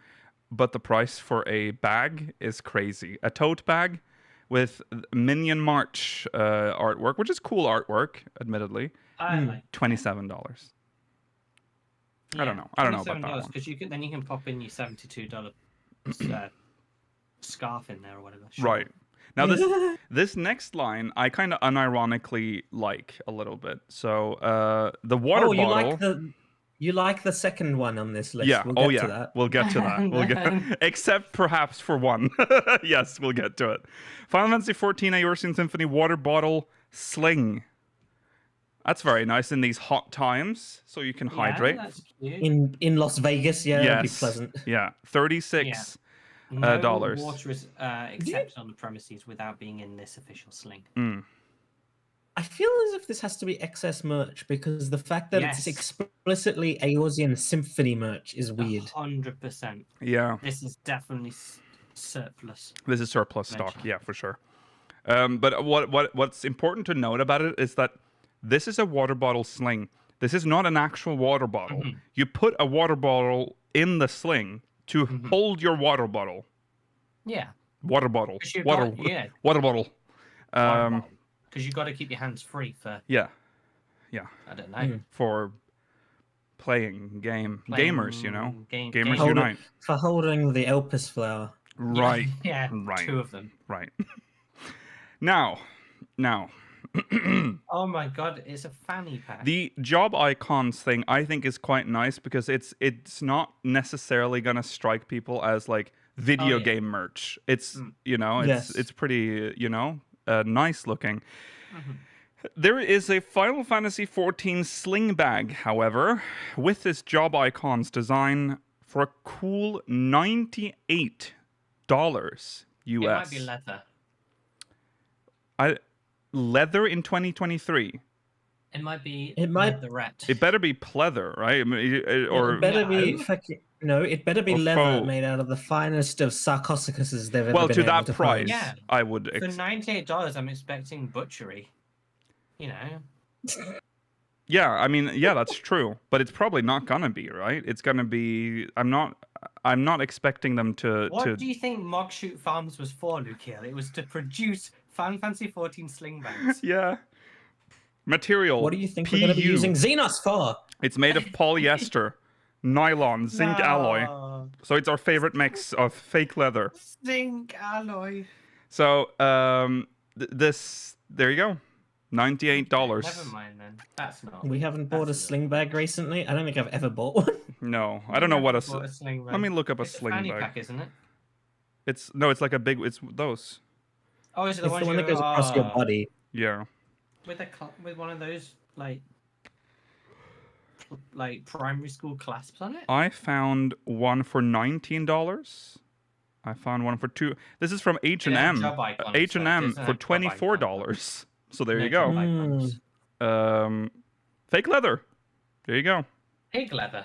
S1: but the price for a bag is crazy. A tote bag with Minion March artwork, which is cool artwork, admittedly,
S3: I like
S1: $27. I don't know. I don't know about that one.
S3: because you can pop in your $72 scarf in there or whatever. Sure.
S1: Right. Now this next line I kind of unironically like a little bit. So the water
S4: Oh,
S1: bottle.
S4: you like the second one on this list.
S1: Yeah.
S4: We'll get to
S1: yeah.
S4: that.
S1: We'll get to that. We'll get except perhaps for one. Yes, we'll get to it. Final Fantasy 14 Eorzean Symphony water bottle sling. That's very nice in these hot times, so you can hydrate.
S3: Yeah, that's cute.
S4: In Las Vegas, yeah, that'd be
S1: Yes.
S4: pleasant.
S1: Yeah. $36.
S3: No
S1: dollars.
S3: water is accepted on the premises without being in this official sling.
S4: I feel as if this has to be excess merch because the fact that it's
S3: Yes.
S4: explicitly Eorzean Symphony merch is weird.
S3: 100%.
S1: Yeah.
S3: This is definitely surplus.
S1: This is surplus stock,
S3: Mention.
S1: yeah, for sure. But what's important to note about it is that this is a water bottle sling. This is not an actual water bottle.
S3: Mm-hmm.
S1: You put a water bottle in the sling to hold your water bottle.
S3: Yeah.
S1: Water bottle.
S3: 'Cause you've
S1: Water,
S3: got- yeah.
S1: water bottle.
S3: Because you've got to keep your hands free for,
S1: Yeah,
S3: I don't know.
S1: for playing gamers, you know.
S3: Gamers
S1: Gamers
S4: Hold
S1: unite.
S4: For holding the Elpis flower.
S1: Right.
S3: Yeah,
S1: Right.
S3: 2 of them.
S1: Right. Now,
S3: Oh my god, it's a fanny pack.
S1: the job icons thing I think is quite nice because it's not necessarily gonna strike people as like video
S3: yeah.
S1: game merch. It's
S4: Yes.
S1: it's pretty nice looking. There is a Final Fantasy 14 sling bag, however, with this job icons design for a cool $98 US.
S3: It might be leather.
S1: Leather in 2023.
S3: It might be
S4: It might-
S3: leatherette.
S1: It better be pleather, right? I mean, or
S4: it better be
S3: No.
S4: it better be
S1: Or
S4: leather
S1: faux.
S4: made out of the finest of sarcophaguses they've ever
S1: well,
S4: been
S1: to
S4: able
S1: that
S4: to
S1: price,
S4: find.
S3: Yeah.
S1: I would.
S3: For $98, I'm expecting butchery. You know.
S1: Yeah, I mean, yeah, that's true, but it's probably not gonna be, right? It's gonna be. I'm not expecting them to.
S3: What do you think Mogshoot Farms was for, Lukiel? It was to produce Final Fantasy 14 sling bags.
S1: Yeah. Material.
S4: What do you think we're going to be
S1: PU.
S4: using Xenos for?
S1: It's made of polyester, nylon, zinc alloy.
S3: No.
S1: So it's our favorite mix of fake leather.
S3: Zinc alloy.
S1: So this there you go, $98.
S3: Never mind then. That's not.
S4: We haven't bought a
S3: That's
S4: sling bag recently. I don't think I've ever bought one.
S1: No, I don't know what a.
S3: Bought sling bag.
S1: Let me look up a
S3: It's
S1: sling
S3: fanny
S1: bag.
S3: pack, isn't it?
S1: It's like a big. It's those.
S3: Oh, is it the
S4: It's
S3: one,
S4: the one that goes across your body.
S1: Yeah.
S3: with one of those like primary school clasps on it?
S1: I found one for $19. I found one for $2. This is from H&M.
S3: job icon
S1: H&M
S3: stuff,
S1: for
S3: doesn't have job
S1: $24. So there
S3: No
S1: you
S3: job
S1: go.
S3: icons.
S1: Fake leather. There you go.
S3: Pig leather.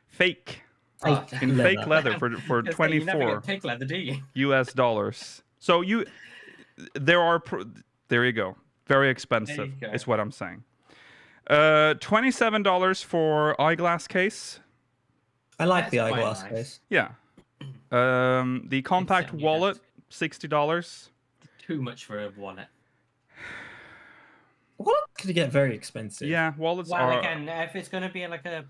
S1: Fake.
S3: Oh,
S1: In
S4: leather.
S1: fake leather for
S3: You never
S1: 24
S3: get pig leather, do you?
S1: US dollars. So there you go. Very expensive
S3: There you go.
S1: is what I'm saying. $27 for eyeglass case.
S4: I like the
S3: That's quite
S4: eyeglass
S3: nice.
S4: case.
S1: Yeah. The compact
S3: certainly
S1: wallet,
S3: does.
S1: $60.
S3: Too much for a wallet.
S4: What could get very expensive?
S1: Yeah, wallets
S3: Well,
S1: are.
S3: again, if it's going to be like a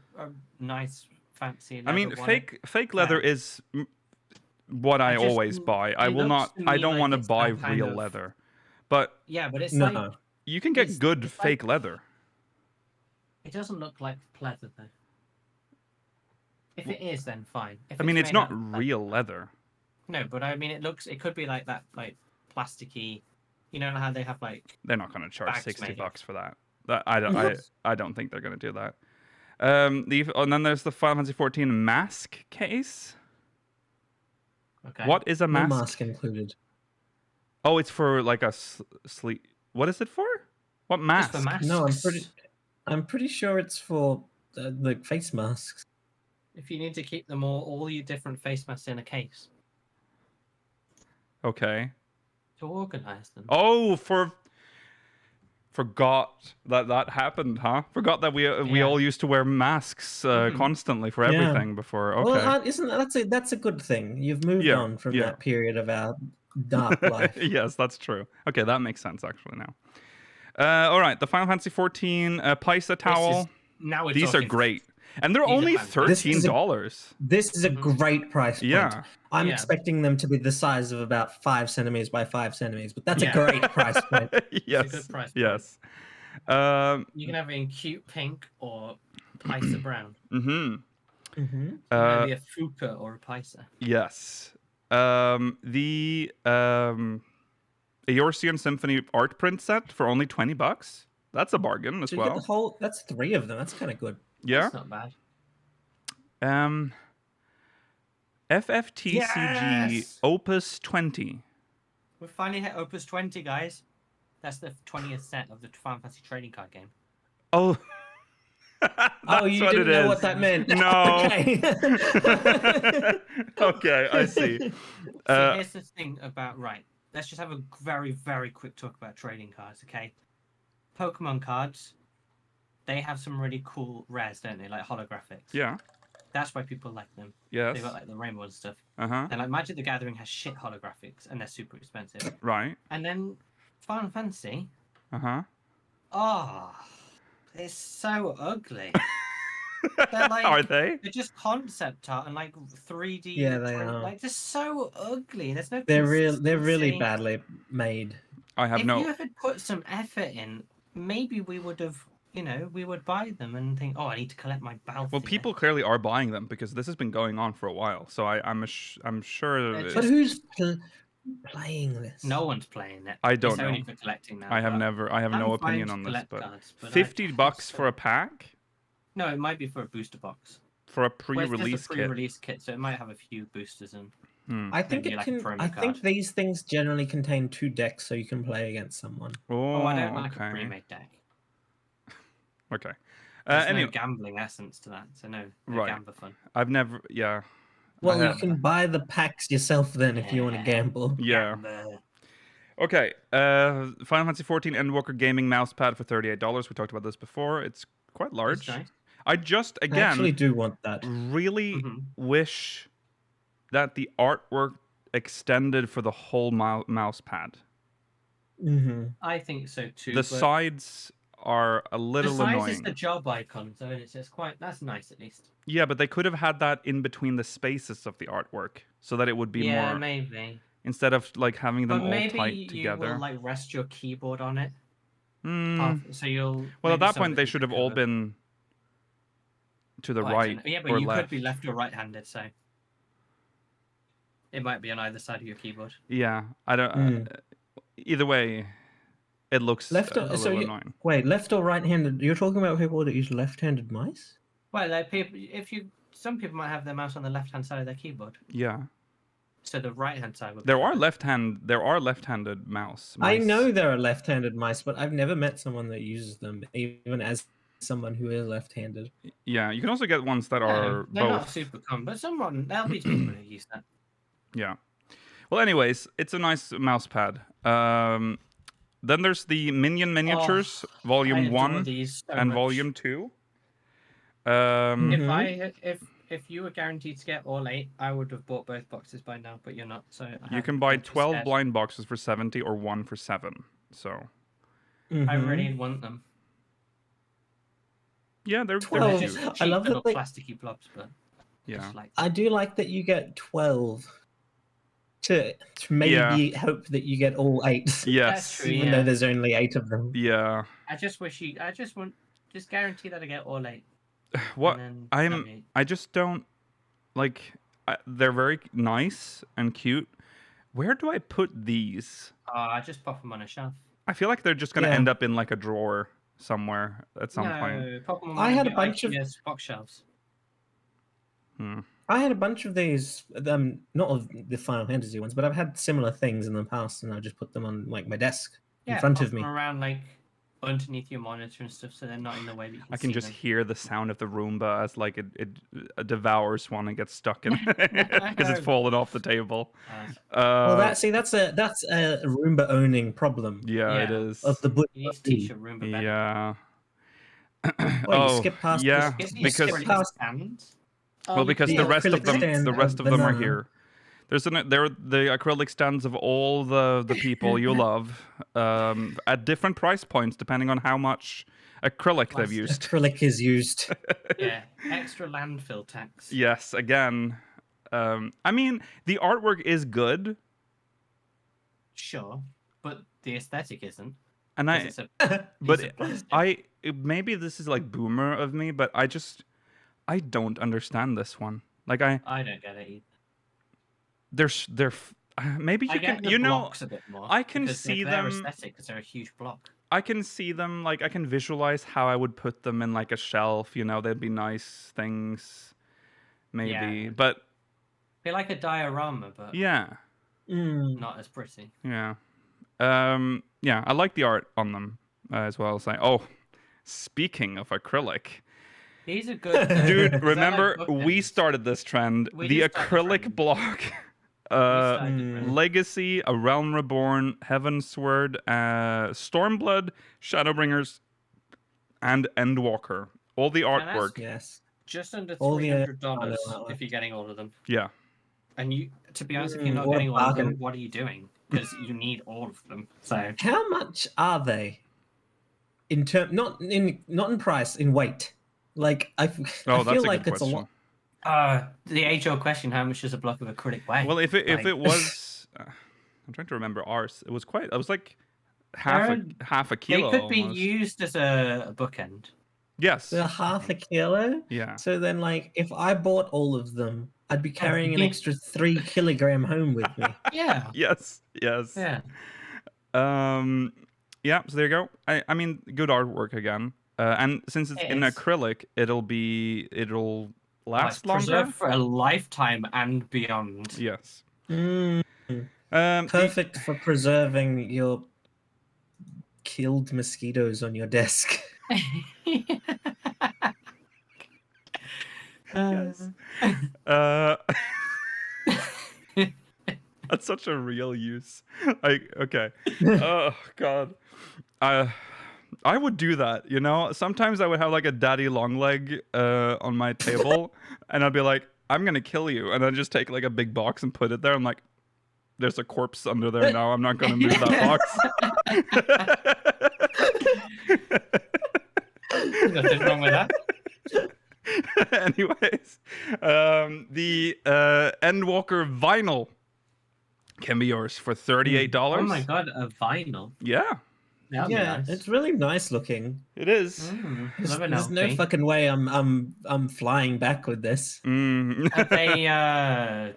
S3: nice, fancy.
S1: I mean,
S3: leather wallet,
S1: fake leather is what I
S3: It just-
S1: always buy. I
S3: it
S1: will
S3: looks
S1: not.
S3: to
S1: I
S3: me
S1: don't
S3: like
S1: want to
S3: it's
S1: buy
S3: some kind
S1: real
S3: of-
S1: leather, but
S3: Yeah, but it's
S4: No.
S3: like
S1: you can get
S3: It's-
S1: good
S3: it's
S1: fake
S3: like-
S1: leather.
S3: it doesn't look like pleather though. If it is, then fine. If
S1: I mean, it's
S3: made
S1: not
S3: out of, like-
S1: real leather.
S3: No, but I mean, it could be like that, like plasticky, You know how they have like
S1: They're not going to charge
S3: bags
S1: 60
S3: made
S1: bucks
S3: of.
S1: for that. I don't think they're going to do that. And then there's the Final Fantasy 14 mask case.
S3: Okay.
S1: What is a
S4: No
S1: mask?
S4: mask included.
S1: Oh, it's for like a sleep. What is it for? What
S3: Just
S1: mask?
S3: for masks.
S4: No, I'm pretty sure it's for the face masks.
S3: If you need to keep them all your different face masks in a case
S1: Okay.
S3: to organize them.
S1: Oh, forgot that happened, huh? Forgot that we
S3: Yeah.
S1: all used to wear masks constantly for
S4: Yeah.
S1: everything before. Okay.
S4: Well, isn't that's a good thing? You've moved
S1: Yeah,
S4: on from
S1: yeah.
S4: that period of our dark life.
S1: Yes, that's true. Okay, that makes sense actually now. All right, the Final Fantasy 14 Paisa towel.
S3: Now we're
S1: These are
S3: talking.
S1: great, and they're
S3: These are
S1: only
S3: fantastic.
S1: $13.
S4: This is a great price point.
S1: Yeah.
S4: I'm
S3: Yeah.
S4: expecting them to be the size of about 5 centimeters by 5 centimeters, but that's
S3: Yeah.
S4: a great price point.
S1: Yes.
S3: good price point.
S1: Yes.
S3: You can have it in cute pink or Paisa brown.
S1: Mm-hmm.
S4: Mm-hmm.
S3: Maybe a Fuka or a Paisa.
S1: Yes. The Eorzean Symphony art print set for only $20. That's a bargain as
S4: So you get
S1: well.
S4: the whole. That's 3 of them. That's kind of good.
S1: Yeah.
S3: That's not bad.
S1: FFTCG
S3: Yes!
S1: Opus 20.
S3: We finally hit Opus 20, guys. That's the 20th set of the Final Fantasy trading card game.
S1: Oh. That's
S4: You
S1: what
S4: didn't
S1: it
S4: know
S1: is.
S4: what that meant.
S1: No.
S4: Okay.
S1: Okay, I see.
S3: So here's the thing about, let's just have a very, very quick talk about trading cards, okay? Pokemon cards, they have some really cool rares, don't they? Like holographics.
S1: Yeah.
S3: That's why people like them.
S1: Yes.
S3: They've got like the rainbow and stuff.
S1: Uh-huh.
S3: And like Magic the Gathering has shit holographics and they're super expensive.
S1: Right.
S3: And then Final Fantasy,
S1: Uh-huh.
S3: it's so ugly. They're like,
S1: Are they?
S3: they're just concept art and like 3D.
S4: Yeah, they are.
S3: Like they're so ugly. There's no.
S4: They're really
S3: consistency.
S4: badly made.
S1: I have
S3: If
S1: no.
S3: you had put some effort in, maybe we would have, we would buy them and think, oh, I need to collect my Balthier.
S1: Well, people clearly are buying them because this has been going on for a while. So I'm sure.
S3: They're
S4: But
S3: just-
S4: who's playing this?
S3: No one's playing it.
S1: I don't
S3: It's
S1: know.
S3: only for collecting now.
S1: I have
S3: but
S1: no
S3: I'm fine
S1: opinion
S3: to
S1: on this.
S3: collect
S1: But
S3: cards, but
S1: $50 for a pack
S3: No, it might be for a booster box.
S1: for a
S3: Well, it's
S1: pre-release
S3: just a
S1: kit.
S3: pre-release kit, so it might have a few boosters in.
S4: I think
S3: Maybe
S4: it
S3: like a
S4: can.
S3: promo
S4: I think
S3: card.
S4: these things generally contain 2 decks, so you can play against someone.
S1: Oh,
S3: I don't like a
S1: okay.
S3: pre-made deck.
S1: Okay.
S3: There's
S1: Anyway,
S3: no gambling essence to that, so no
S1: Right.
S3: gambler fun.
S1: I've never. Yeah.
S4: Well, you
S1: have-
S4: can buy the packs yourself then if you want to gamble.
S1: Yeah.
S3: Gambler.
S1: Okay. Final Fantasy 14 Endwalker Gaming Mousepad for $38. We talked about this before. It's quite large.
S3: nice.
S1: I just
S4: I actually
S1: again
S4: do want that.
S1: really
S3: Mhm.
S1: wish that the artwork extended for the whole mouse pad.
S4: Mm-hmm.
S3: I think so too.
S1: The
S3: but
S1: sides are a
S3: the
S1: little
S3: size
S1: annoying.
S3: is the job icon, so it's quite. That's nice at least.
S1: Yeah, but they could have had that in between the spaces of the artwork so that it would be
S3: Yeah,
S1: more
S3: maybe.
S1: instead of like having them
S3: But
S1: all
S3: maybe
S1: tight
S3: you
S1: together.
S3: will like rest your keyboard on it. So you'll.
S1: Well, at
S3: maybe
S1: that
S3: some of
S1: point,
S3: it
S1: they
S3: you
S1: should
S3: could
S1: have all
S3: cover.
S1: been to the
S3: Oh, I don't
S1: right
S3: know. Yeah, but
S1: or
S3: you
S1: left.
S3: could be left or right-handed, so it might be on either side of your keyboard.
S1: Yeah, I don't. Either way, it looks
S4: Left
S1: a
S4: or,
S1: little annoying.
S4: wait, left or right-handed? You're talking about people that use left-handed mice?
S3: Well, like people, some people might have their mouse on the left-hand side of their keyboard,
S1: Yeah,
S3: so the right-hand side would.
S1: there
S3: be
S1: are
S3: better.
S1: there are left-handed mouse.
S4: I
S1: mice.
S4: know there are left-handed mice, but I've never met someone that uses them, even as someone who is left-handed.
S1: Yeah, you can also get ones that are
S3: They're not
S1: both.
S3: super common, but there'll be people who use that.
S1: Yeah. Well, anyways, it's a nice mouse pad. Then there's the Minion Miniatures,
S3: I
S1: Volume
S3: adore
S1: 1
S3: these so
S1: and
S3: much.
S1: Volume 2.
S3: If you were guaranteed to get all 8, I would have bought both boxes by now, but you're not. So I
S1: You
S3: haven't,
S1: can buy
S3: I'm too
S1: 12
S3: scared.
S1: blind boxes for 70 or 1 for 7. So,
S3: I
S4: Mhm.
S3: really want them.
S1: yeah, they're
S4: 12.
S1: cute.
S3: Just
S4: I
S3: cheap
S4: love that
S3: little
S4: they-
S3: plasticky blobs, but
S1: Yeah.
S3: just like
S4: I do like that you get 12 to maybe hope that you get all 8.
S1: Yes.
S3: true.
S4: Even
S3: Yeah.
S4: though there's only 8 of them.
S1: Yeah.
S3: I just wish you. I just want. Just guarantee that I get all 8.
S1: What
S3: and then that'd be-
S1: I just don't like they're very nice and cute, Where do I put these?
S3: I just pop them on a shelf.
S1: I feel like they're just going to
S4: Yeah.
S1: end up in like a drawer somewhere at some point.
S3: No, pop them on
S4: I
S3: one
S4: had
S3: of
S4: a bunch of-
S3: IKEA's box shelves.
S4: I had a bunch of these, not of the Final Fantasy ones, but I've had similar things in the past, and I just put them on like my desk in front
S3: pop
S4: of me.
S3: them around like underneath your monitor and stuff, so they're not in the way that you can
S1: I can
S3: see
S1: just
S3: them.
S1: hear the sound of the Roomba as like it devours one and gets stuck in because it's fallen off the table.
S4: Well, that's a Roomba owning problem
S1: yeah, it
S3: Yeah.
S1: is.
S4: of the book.
S3: You need to teach your Roomba better.
S1: Yeah.
S4: Well, you skip past
S1: yeah,
S3: Give me a
S1: because
S3: separate
S4: past-
S3: stand.
S1: well, because
S4: the
S1: the rest of
S4: acrylic
S1: them,
S4: stand
S1: the rest
S4: of
S1: of them are
S4: banana.
S1: here. There are the acrylic stands of all the people you love at different price points depending on how much acrylic they've
S3: Plastic.
S1: used.
S4: Acrylic is used.
S3: Yeah, extra landfill tax.
S1: Yes, again. I mean, the artwork is good,
S3: Sure, but the aesthetic isn't.
S1: and
S3: 'cause
S1: I
S3: it's a
S1: but
S3: piece of plastic.
S1: maybe this is like boomer of me, but I don't understand this one. Like
S3: I don't get it either.
S1: maybe
S3: I
S1: you
S3: get
S1: can
S3: the blocks a bit more.
S1: I can
S3: because
S1: see
S3: they're
S1: them-
S3: aesthetic because they're a huge block.
S1: I can see them, like I can visualize how I would put them in like a shelf, you know, they'd be nice things maybe.
S3: Yeah.
S1: But
S3: They're like a diorama, but
S1: yeah.
S3: not as pretty.
S1: Yeah. Yeah, I like the art on them as well. Saying, oh, speaking of acrylic,
S3: These are good.
S1: dude,
S3: They're like
S1: remember we
S3: bookends.
S1: started this trend.
S3: We
S1: The
S3: did start the
S1: acrylic
S3: trend.
S1: block.
S3: started the trend.
S1: Legacy, A Realm Reborn, Heavensward, Stormblood, Shadowbringers, and Endwalker. All the
S3: that's-
S1: artwork.
S4: Yes.
S3: Just under
S4: All the,
S3: $300
S4: artwork.
S3: if you're getting all of them.
S1: Yeah.
S3: And you, to be honest, if you're not
S4: what a
S3: getting all of them,
S4: bargain.
S3: what are you doing? Because you need all of them. So
S4: How much are they? In not in price, in weight. Like I
S1: Oh,
S4: feel
S1: that's a
S4: like
S1: good
S4: it's
S1: question.
S4: a lot.
S3: the age-old question: how much does a block of acrylic weigh?
S1: Well, if
S3: Like-
S1: it was, I'm trying to remember ours. It was quite. It was like half a
S3: they
S1: kilo.
S3: could be
S1: almost.
S3: used as a bookend.
S1: Yes.
S4: They're half a kilo.
S1: Yeah.
S4: So then, like, if I bought all of them, I'd be carrying an extra 3 kilogram home with me.
S3: Yeah.
S1: Yes. Yes.
S3: Yeah.
S1: Yeah. So there you go. I mean, good artwork again. And since it's
S3: It
S1: in
S3: is.
S1: acrylic, it'll last longer.
S3: Preserved for a lifetime and beyond.
S1: Yes.
S4: Mm,
S1: Um,
S4: perfect for preserving your killed mosquitoes on your desk.
S1: Yes. Uh, that's such a real use. Okay. Oh God. I would do that. You know, sometimes I would have like a daddy long leg on my table, and I'd be like, "I'm gonna kill you," and I'd just take like a big box and put it there. I'm like, "There's a corpse under there now. I'm not gonna move that box."
S3: Nothing wrong with that.
S1: Anyways, the Endwalker vinyl can be yours for $38.
S3: Oh my god, a vinyl.
S1: Yeah,
S3: That'd be
S4: Yeah,
S3: nice.
S4: it's really nice looking.
S1: it is.
S3: Love an
S4: There's no
S3: LP.
S4: fucking way I'm flying back with this.
S1: Mm.
S3: Have they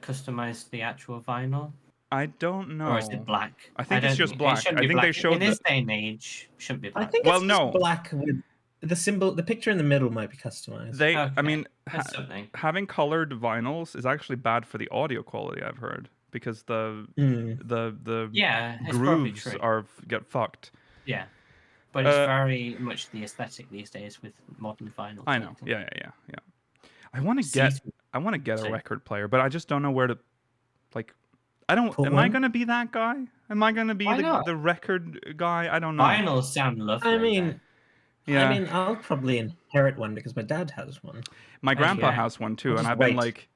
S3: customized the actual vinyl?
S1: I don't know.
S3: Or is it black?
S1: I think it's
S3: don't-
S1: just
S3: it
S1: black.
S3: shouldn't
S1: I
S3: be
S1: think they
S3: black.
S1: showed
S3: in this
S1: the-
S3: day and age, shouldn't be
S4: I
S3: black.
S4: think
S1: Well,
S4: it's
S1: no.
S4: just black with the symbol. The picture in the middle might be customized.
S1: They, I
S3: Okay,
S1: mean,
S3: That's something.
S1: having colored vinyls is actually bad for the audio quality. I've heard because the
S3: Yeah, it's probably
S1: grooves
S3: true.
S1: get fucked.
S3: Yeah. But it's
S1: Uh,
S3: very much the aesthetic these days with modern vinyl.
S1: I know. Yeah. I want to get a
S3: Same.
S1: record player, but I just don't know where to. Like, I don't.
S4: Put
S1: Am I
S4: one?
S1: gonna be that guy? Am I gonna be
S3: Why not?
S1: the record guy? I don't know.
S3: Vinyls sound lovely.
S4: I mean,
S1: Yeah.
S4: I mean, I'll probably inherit one because my dad has one.
S1: My grandpa
S3: yeah.
S1: has one too,
S4: I'll
S1: and
S4: just
S1: I've been
S4: wait.
S1: like,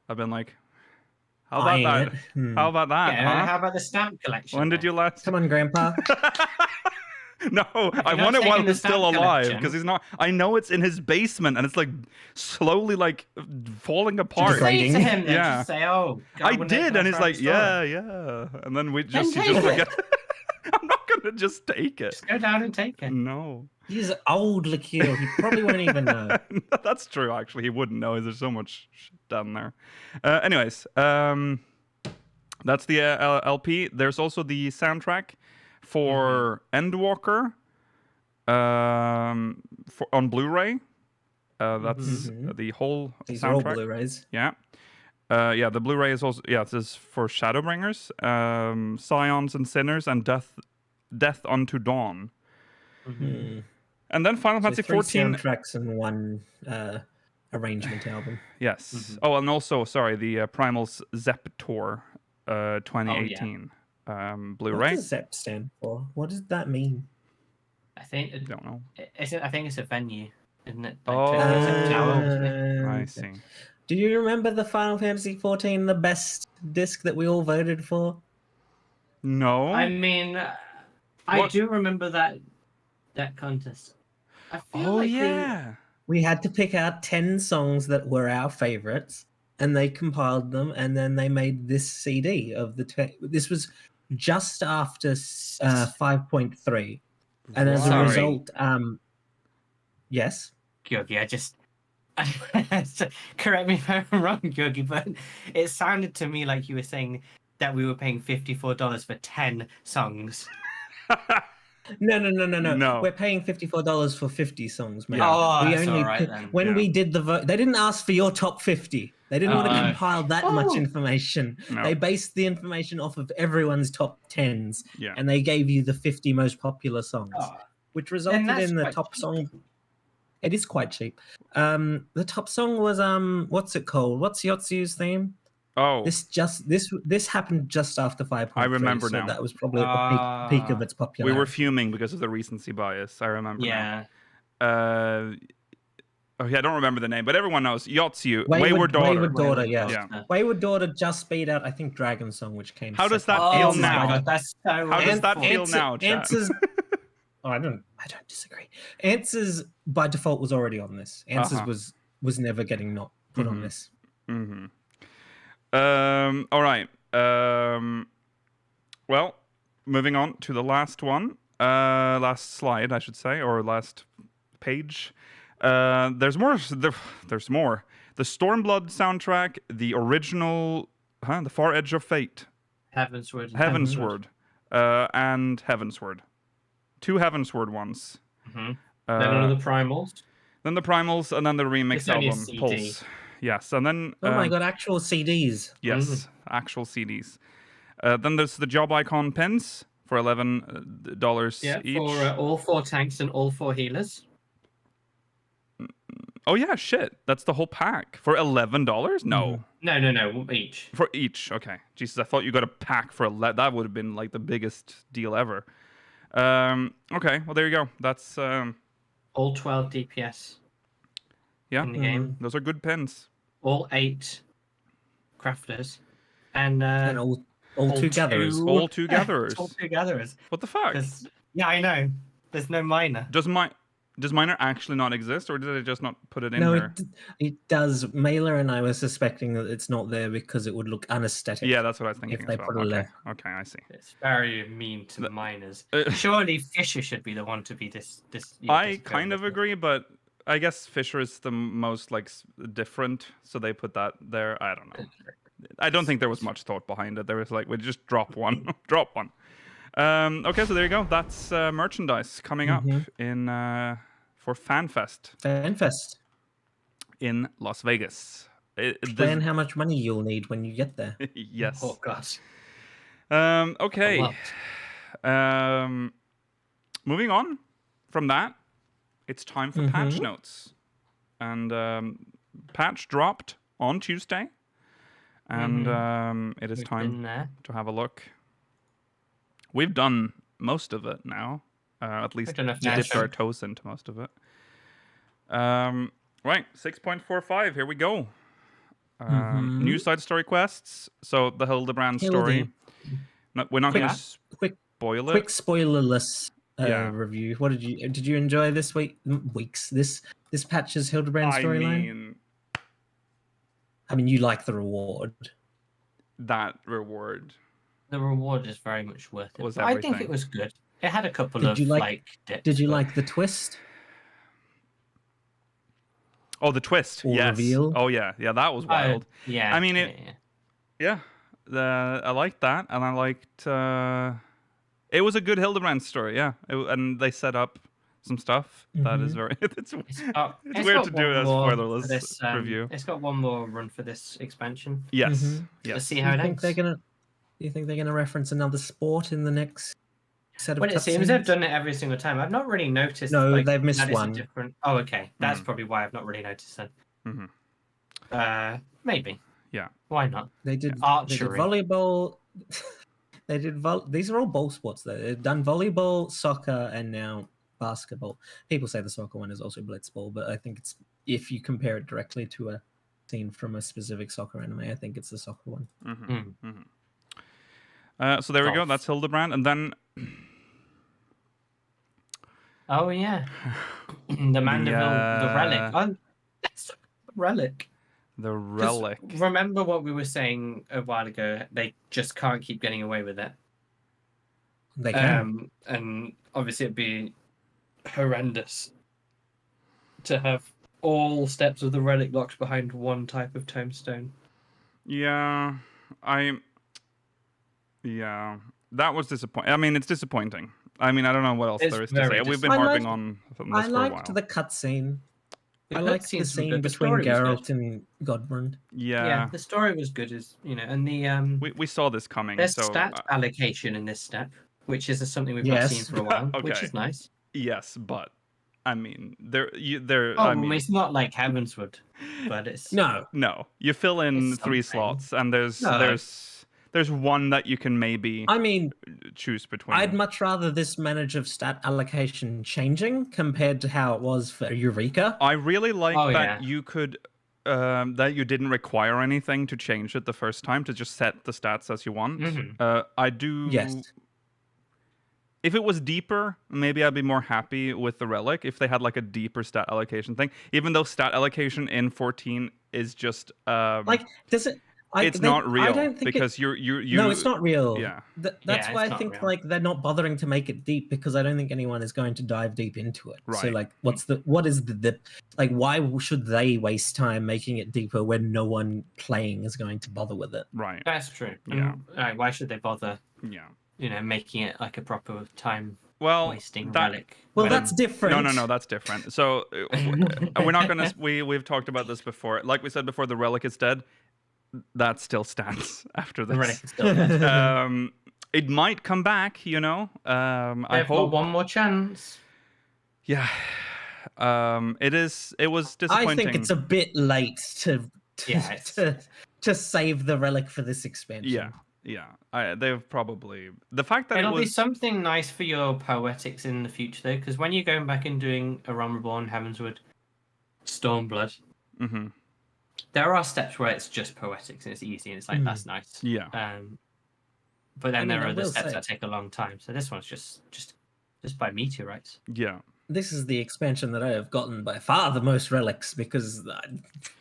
S1: how about
S4: Eyeing
S1: that?
S4: it. Hmm.
S1: How about that?
S3: yeah,
S1: huh?
S3: how about the stamp collection?
S1: When did
S3: then?
S1: you last?
S4: Come on, Grandpa.
S1: No, I
S3: not
S1: want it while
S3: taking the
S1: he's still
S3: stamp
S1: alive
S3: collection?
S1: because he's not. I know it's in his basement and it's like slowly like falling apart.
S3: Just say
S4: Degrading.
S3: to him, then,
S1: Yeah.
S3: just say, "Oh, God,
S1: I
S3: wouldn't it
S1: did,
S3: go
S1: and he's
S3: for
S1: like,
S3: our store?"
S1: yeah, and then he
S3: Then
S1: just
S3: take it.
S1: forget. I'm not gonna just take it.
S3: Just go down and take it.
S1: No,
S4: He's old, Lakil. He probably won't even know.
S1: that's true. Actually, he wouldn't know. There's so much shit down there. Anyways, That's the LP. There's also the soundtrack for Endwalker on Blu-ray. That's the whole
S4: These are all
S1: soundtrack.
S4: Blu-rays.
S1: Yeah. The Blu-ray is also this is for Shadowbringers, Scions and Sinners, and Death Unto Dawn. And then Final Fantasy 14
S4: soundtracks and one arrangement album.
S1: Yes. Oh, and also the Primal's Zep Tour 2018
S4: What
S1: Blu-ray.
S4: does ZEP stand for? What does that mean?
S3: I think
S1: Don't know.
S3: I think it's a venue, isn't it?
S1: Oh. I
S4: Okay.
S1: see.
S4: Do you remember the Final Fantasy 14, the best disc that we all voted for?
S1: No.
S3: I mean, I
S1: What?
S3: do remember that contest. I feel
S1: Oh
S3: like
S1: yeah.
S4: We had to pick out 10 songs that were our favorites, and they compiled them, and then they made this CD of the. This was just after 5.3, and as a
S3: Sorry.
S4: result, yes.
S3: Georgie, I just correct me if I'm wrong, Georgie, but it sounded to me like you were saying that we were paying $54 for 10 songs.
S4: No.
S1: No.
S4: We're paying $54 for 50 songs, man.
S3: Oh,
S4: we
S3: that's
S4: only
S3: all right then.
S4: when we did the vote, they didn't ask for your top 50. They didn't want to
S3: Oh.
S4: compile that much information.
S1: No.
S4: They based the information off of everyone's top 10s,
S1: Yeah.
S4: and they gave you the 50 most popular songs,
S3: Oh.
S4: which resulted
S3: that's
S4: in the
S3: quite
S4: top song. It is quite cheap. The top song was what's it called? What's Yotsu's theme?
S1: Oh.
S4: This happened just after 5.3.
S1: I remember
S4: so
S1: now.
S4: That was probably at the peak of its
S1: We
S4: popularity.
S1: were fuming because of the recency bias. I remember.
S3: Yeah.
S1: Now. I don't remember the name, but everyone knows Yotsu,
S4: Wayward
S1: Daughter.
S4: Wayward Daughter, yeah.
S1: Yeah.
S4: Wayward Daughter just beat out, I think, Dragon Song, which came.
S1: How does
S4: second.
S1: that feel
S3: Oh my
S1: now?
S3: God, that's so
S1: How does that feel
S3: awful.
S1: now, chat?
S4: Answers. Oh, I don't disagree. Answers by default was already on this. Answers was never getting not put on this.
S1: Mm-hmm. All right. Well, moving on to the last one. Last slide, I should say, or last page. There's more. There's more. The Stormblood soundtrack, the original, The Far Edge of Fate,
S3: Heavensward.
S1: and Heavensward. 2 Heavensward ones.
S3: Then another Primals.
S1: Then the Primals, and then the remix
S3: It's only a
S1: album
S3: CD.
S1: Pulse. Yes, and then
S4: Oh my god, actual CDs.
S1: yes, actual CDs. Then there's the Job Icon pins for $11
S3: Yeah,
S1: each.
S3: for all 4 tanks and all 4 healers.
S1: Oh yeah, shit. That's the whole pack for $11? No.
S3: No, each.
S1: For each. Okay. Jesus, I thought you got a pack for that would have been like the biggest deal ever. Okay, well there you go. That's
S3: All 12 DPS
S1: yeah.
S3: in the game.
S1: Those are good pins.
S3: All 8 crafters. And
S4: all two gatherers.
S1: All 2 gatherers.
S3: all 2 gatherers.
S1: What the fuck?
S3: Yeah, I know. There's no miner.
S1: Does Miner actually not exist, or did they just not put it in
S4: No,
S1: there?
S4: it does. Mailer and I were suspecting that it's not there because it would look unaesthetic.
S1: Yeah, that's what I was thinking.
S4: If they
S1: as well.
S4: put it
S1: Okay.
S4: there.
S1: Okay, I see.
S3: It's very mean to miners.
S1: Uh,
S3: Surely Fisher should be the one to be this.
S1: I kind of agree, but I guess Fisher is the most different, so they put that there. I don't know. I don't think there was much thought behind it. There was we just drop one, drop one. Okay, so there you go. That's merchandise coming up in for FanFest
S4: FanFest.
S1: in Las Vegas.
S4: Plan how much money you'll need when you get there.
S1: Yes.
S3: Oh gosh.
S1: Okay. Moving on from that, it's time for patch notes, and patch dropped on Tuesday, and it is time to have a look. We've done most of it now. At least we dipped our toes into most of it. Right, 6.45. Here we go. New side story quests. So the Hildebrand story. No, we're not going to spoil it.
S4: Quick spoilerless review. What did you enjoy this this patch's Hildebrand storyline? I mean, you like the reward.
S1: That reward.
S3: The reward is very much worth it.
S1: Was
S3: I think it was good. It had a couple of dips.
S4: Did you like the twist?
S1: Oh, the twist.
S4: Or
S1: yes.
S4: reveal?
S1: Oh, yeah. Yeah, that was wild.
S3: Yeah.
S1: I mean, yeah. I liked that, and I liked. It was a good Hildebrand story, yeah, and they set up some stuff that is very. It's weird to do a spoilerless review.
S3: It's got one more run for this expansion.
S1: Yes, yes.
S3: Let's see how it ends.
S4: Do you think they're gonna reference another sport in the next set of
S3: Well, it seems
S4: cutscenes?
S3: they've done it every single time. I've not really noticed.
S4: No,
S3: like,
S4: they've missed
S3: that it's a
S4: one.
S3: different... Oh, okay. That's probably why I've not really noticed then. Maybe.
S1: Yeah.
S3: Why not?
S4: They did
S3: Archery.
S4: volleyball. These are all ball sports though. They've done volleyball, soccer, and now basketball. People say the soccer one is also blitzball, but I think it's, if you compare it directly to a scene from a specific soccer anime, I think it's the soccer one.
S1: So there we go. That's Hildebrand, and then.
S3: Oh yeah, the Mandeville, the relic. Oh, that's the relic.
S1: The relic.
S3: Remember what we were saying a while ago? They just can't keep getting away with it.
S4: They can.
S3: And obviously it'd be horrendous to have all steps of the relic locked behind one type of tombstone.
S1: Yeah, that was disappointing. I mean, it's disappointing. I mean, I don't know what else there is to say. We've been harping on this for a while.
S4: I liked the cutscene. I liked the scene between Geralt and Godbrand.
S1: Yeah,
S3: the story was good, and the
S1: we saw this coming.
S3: There's
S1: so,
S3: stat allocation in this step, which is something we've not seen for a while, which is nice.
S1: Yes, but I mean,
S3: it's not like Heavenswood, but it's
S1: no. You fill in 3 slots, and there's one that you can maybe choose between.
S4: I'd much rather this manage of stat allocation changing compared to how it was for Eureka.
S1: I really like that you could that you didn't require anything to change it the first time, to just set the stats as you want. I do.
S4: Yes.
S1: If it was deeper, maybe I'd be more happy with the relic. If they had like a deeper stat allocation thing, even though stat allocation in 14 is just
S4: does it?
S1: It's not real.
S4: I don't think
S1: because you.
S4: No, it's not real.
S1: Yeah,
S4: that's why I think they're not bothering to make it deep, because I don't think anyone is going to dive deep into it.
S1: Right.
S4: So what is the why should they waste time making it deeper when no one playing is going to bother with it?
S1: Right.
S3: That's true.
S1: Yeah.
S3: Why should they bother?
S1: Yeah.
S3: Making it like a proper time wasting relic.
S4: Well, that's different.
S1: No, that's different. So we're not gonna. We've talked about this before. Like we said before, the relic is dead. That still stands after this.
S3: The relic is still dead.
S1: It might come back. I hope
S3: one more chance.
S1: Yeah. It was disappointing.
S4: I think it's a bit late to save the relic for this expansion.
S1: Yeah. They've probably the fact that
S3: it'll be something nice for your poetics in the future, though, because when you're going back and doing A Realm Reborn, Heavenswood, Stormblood, there are steps where it's just poetics and it's easy and it's like that's nice.
S1: Yeah.
S3: But then there are other steps that take a long time. So this one's just by meteorites.
S1: Yeah.
S4: This is the expansion that I have gotten by far the most relics, because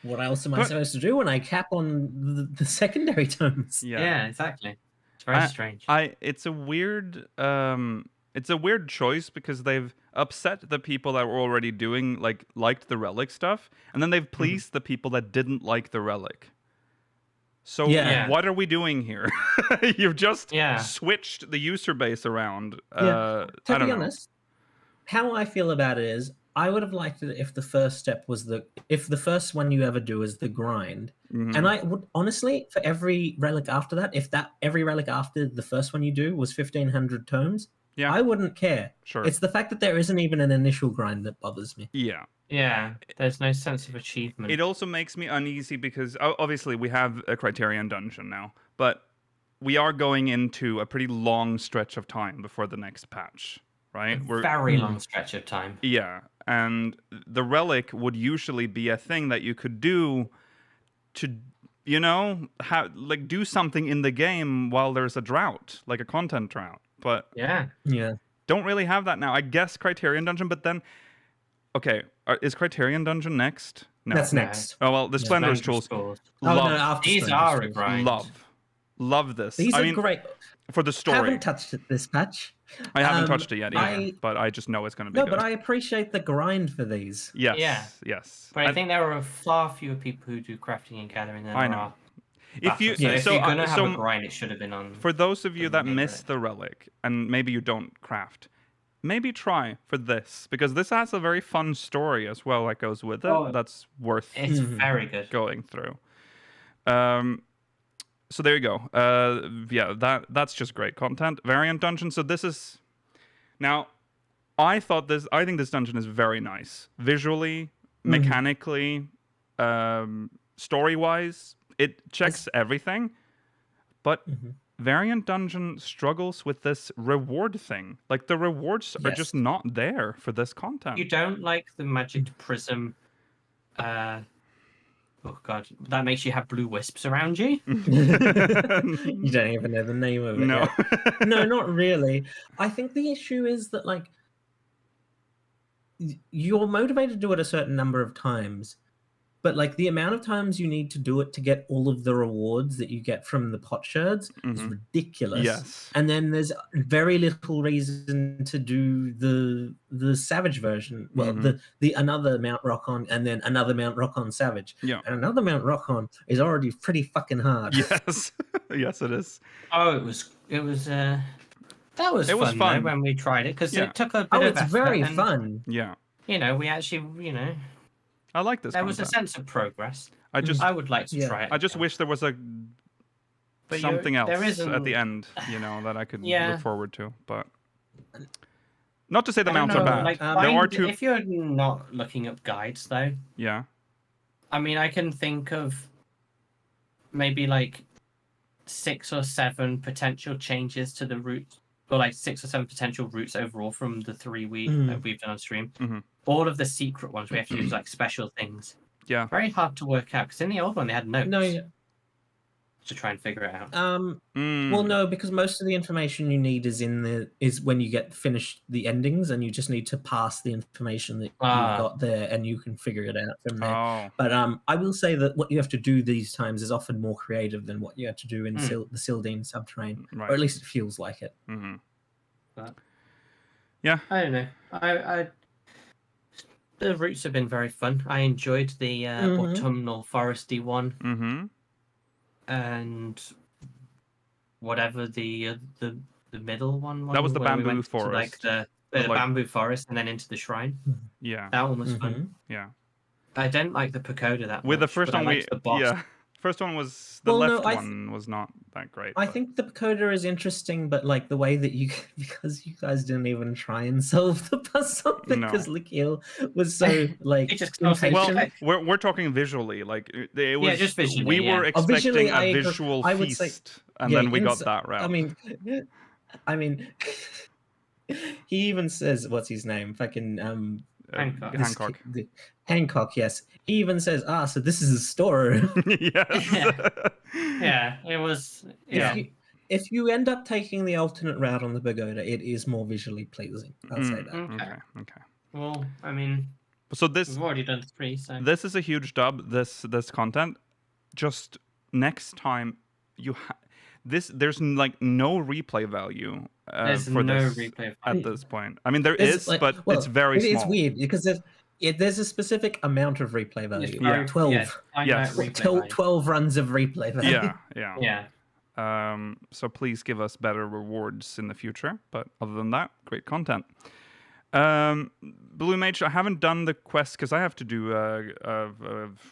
S4: what else am I supposed to do when I cap on the secondary tomes?
S3: Yeah, exactly. It's very strange.
S1: It's a weird choice, because they've upset the people that were already doing liked the relic stuff, and then they've pleased the people that didn't like the relic. So what are we doing here? You've just switched the user base around.
S4: To be honest, how I feel about it is, I would have liked it if the first step was if the first one you ever do is the grind. And I would honestly, for every relic after that, if every relic after the first one you do was 1,500 tomes, I wouldn't care.
S1: Sure.
S4: It's the fact that there isn't even an initial grind that bothers me.
S1: Yeah.
S3: Yeah, there's no sense of achievement.
S1: It also makes me uneasy because obviously we have a Criterion dungeon now, but we are going into a pretty long stretch of time before the next patch, right?
S3: Very long stretch of time.
S1: Yeah, and the relic would usually be a thing that you could do to, do something in the game while there's a drought, like a content drought. But don't really have that now. I guess Criterion Dungeon, but then, okay, is Criterion Dungeon next? No.
S4: That's next.
S1: Oh well, the Splendor's Jewels.
S3: These are a grind.
S1: Love this.
S4: These are great
S1: for the story.
S4: I haven't touched it this patch.
S1: I haven't touched it yet either, but I just know it's going to be good.
S4: No, but I appreciate the grind for these.
S1: Yes.
S3: But I think there are far fewer people who do crafting and gathering than there are.
S1: If you
S3: so if you're gonna have
S1: so
S3: a grind, it should have been on.
S1: for those of you
S3: the
S1: that
S3: main
S1: miss the relic and maybe you don't craft, maybe try for this because this has a very fun story as well that goes with it.
S3: Oh,
S1: That's worth
S3: It's very good.
S1: going through. So there you go. Yeah, that's just great content. Variant dungeon. So this is now. I think this dungeon is very nice visually, mechanically, story-wise. It checks everything, but Variant Dungeon struggles with this reward thing. Like the rewards are just not there for this content.
S3: You don't like the magic prism. Oh god, that makes you have blue wisps around you.
S4: You don't even know the name of it.
S1: No.
S4: Yet. No, not really. I think the issue is that like you're motivated to do it a certain number of times, but like the amount of times you need to do it to get all of the rewards that you get from the potsherds is ridiculous.
S1: Yes.
S4: And then there's very little reason to do the savage version. Well, the another Mount Rock-on and then another Mount Rock-on savage.
S1: Yeah.
S4: And another Mount Rock-on is already pretty fucking hard.
S1: Yes. Yes, it is.
S3: Oh, it was that was fun though, when we tried it because it took a bit of
S4: it's
S3: effort
S4: very
S3: and,
S4: fun.
S1: Yeah.
S3: You know, we actually,
S1: I like this.
S3: there was a sense of progress.
S1: I
S3: would like to try it.
S1: I just wish there was something else
S3: there
S1: at the end, that I could
S3: Yeah.
S1: look forward to. But not to say the
S3: I don't
S1: mounts are
S3: know,
S1: bad.
S3: like,
S1: there are two.
S3: If you're not looking up guides though,
S1: Yeah.
S3: I mean, I can think of maybe like 6 or 7 potential changes to the route, or like 6 or 7 potential routes overall from the 3 we've done on stream. All of the secret ones we have to do like special things.
S1: Yeah.
S3: Very hard to work out because in the old one they had notes.
S4: No,
S3: to try and figure it out.
S4: Well, no, because most of the information you need is when you get finished the endings, and you just need to pass the information that you've got there, and you can figure it out from there.
S1: Oh.
S4: But I will say that what you have to do these times is often more creative than what you have to do in the Sildine subterrane,
S1: Right.
S4: or at least it feels like it.
S3: But,
S1: Yeah.
S3: I don't know. I the routes have been very fun. I enjoyed the autumnal foresty one. And whatever the middle one was.
S1: That was the
S3: where we
S1: bamboo
S3: went to,
S1: forest.
S3: like the bamboo forest and then into the shrine.
S1: Yeah.
S3: That one was fun.
S1: Yeah.
S3: I didn't like the pagoda that
S1: With the
S3: much,
S1: first
S3: but I
S1: one,
S3: liked the boss.
S1: first one was the one was not that great.
S4: I think the pagoda is interesting, but like the way that because you guys didn't even try and solve the puzzle because Likil was so like
S3: It just
S4: impatient.
S1: well, we're talking visually. Like it was,
S3: just visually.
S1: we were expecting
S4: Visually,
S1: a visual
S4: I would
S1: feast,
S4: say,
S1: and then we got that route.
S4: I mean, he even says, "What's his name?" Fucking
S3: Hancock.
S4: Hancock. Yes, he even says, so this is a store."
S1: Yes.
S3: Yeah, it was. Yeah.
S4: If you end up taking the alternate route on the pagoda, it is more visually pleasing. I'll say that.
S1: Okay.
S3: Well, I mean,
S1: So this
S3: we've already done 3, so
S1: this is a huge dub. This content. Just next time there's like no replay value
S3: there's
S1: for
S3: no
S1: this
S3: replay
S1: at this point. I mean, there is, but it's very small.
S4: It's weird because there's a specific amount of replay value.
S1: Yeah.
S4: 12.
S1: Yes.
S4: 12 runs of replay value.
S1: Yeah. So please give us better rewards in the future. But other than that, great content. Blue Mage, I haven't done the quest because I have to do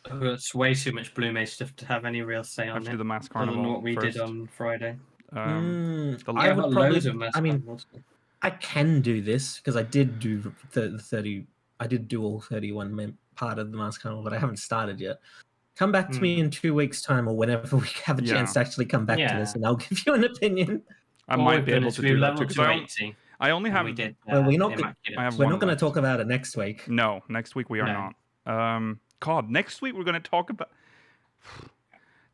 S3: it's way too much Blue Mage stuff to have any real say on
S1: I have to
S3: it.
S1: do the Mass
S3: Other
S1: Carnival
S3: than what we
S1: first.
S3: did on Friday.
S4: I would
S3: got loads of Mass
S4: I mean,
S3: Carnivals.
S4: I can do this because I did do the 30. I did do all 31 part of the Mask Carnival, but I haven't started yet. Come back to me in 2 weeks' time or whenever we have a chance to actually come back to this, and I'll give you an opinion.
S1: I might be able to do that too.
S3: Because
S1: I only have.
S3: we did.
S4: Well, we're not.
S1: I have
S4: We're
S1: one
S4: not going to
S1: left.
S4: talk about it next week.
S1: No, next week we are not. God, next week we're going to talk about.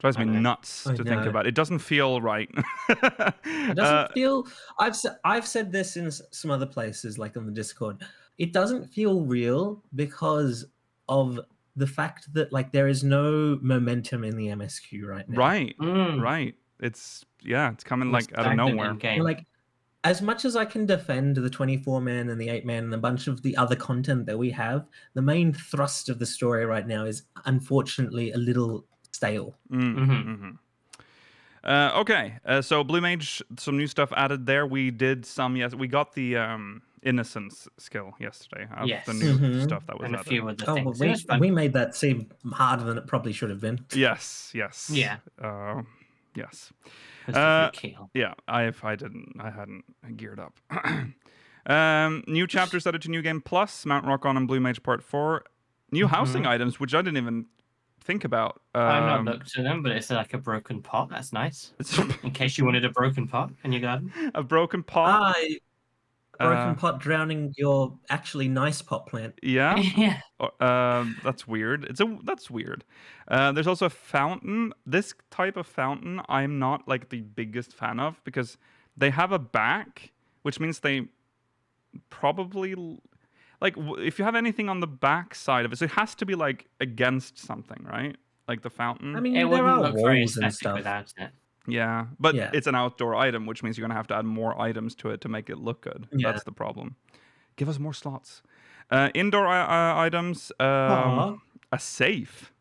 S1: Drives me nuts to think about. It doesn't feel right.
S4: It doesn't feel. I've said this in some other places, like on the Discord. It doesn't feel real because of the fact that like there is no momentum in the MSQ right now.
S1: Right. It's coming like out of nowhere.
S4: Like, as much as I can defend the 24-man and the 8-man and a bunch of the other content that we have, the main thrust of the story right now is unfortunately a little stale.
S1: Okay, so Blue Mage, some new stuff added there. We did some, yes, we got the Innocence skill yesterday of
S3: Yes.
S1: the new
S4: Mhm.
S1: stuff that was
S3: And a
S1: added.
S3: few other
S4: Oh,
S3: things.
S4: but
S3: It was fun.
S4: we made that seem harder than it probably should have been.
S1: Yes.
S3: Yeah.
S1: Yes.
S3: Just a few key.
S1: Yeah, I hadn't geared up. New chapters added to New Game Plus, Mount Rock-On and Blue Mage Part 4. New housing items, which I didn't even think about.
S3: I've not looked at them, but it's like a broken pot. That's nice. In case you wanted a broken pot in your garden.
S1: A broken pot.
S4: Broken pot drowning your actually nice pot plant.
S1: Yeah.
S3: Yeah.
S1: That's weird. That's weird. There's also a fountain. This type of fountain, I'm not like the biggest fan of because they have a back, which means they probably like if you have anything on the back side of it, so it has to be like against something, right? Like the fountain.
S4: I mean,
S3: It
S4: there
S3: wouldn't
S4: are
S3: look very
S4: walls and
S3: aesthetic
S4: stuff.
S3: without it.
S1: Yeah, but
S4: Yeah.
S1: it's an outdoor item, which means you're gonna have to add more items to it to make it look good.
S4: Yeah.
S1: That's the problem. Give us more slots. Indoor items.
S3: Aw.
S1: A safe.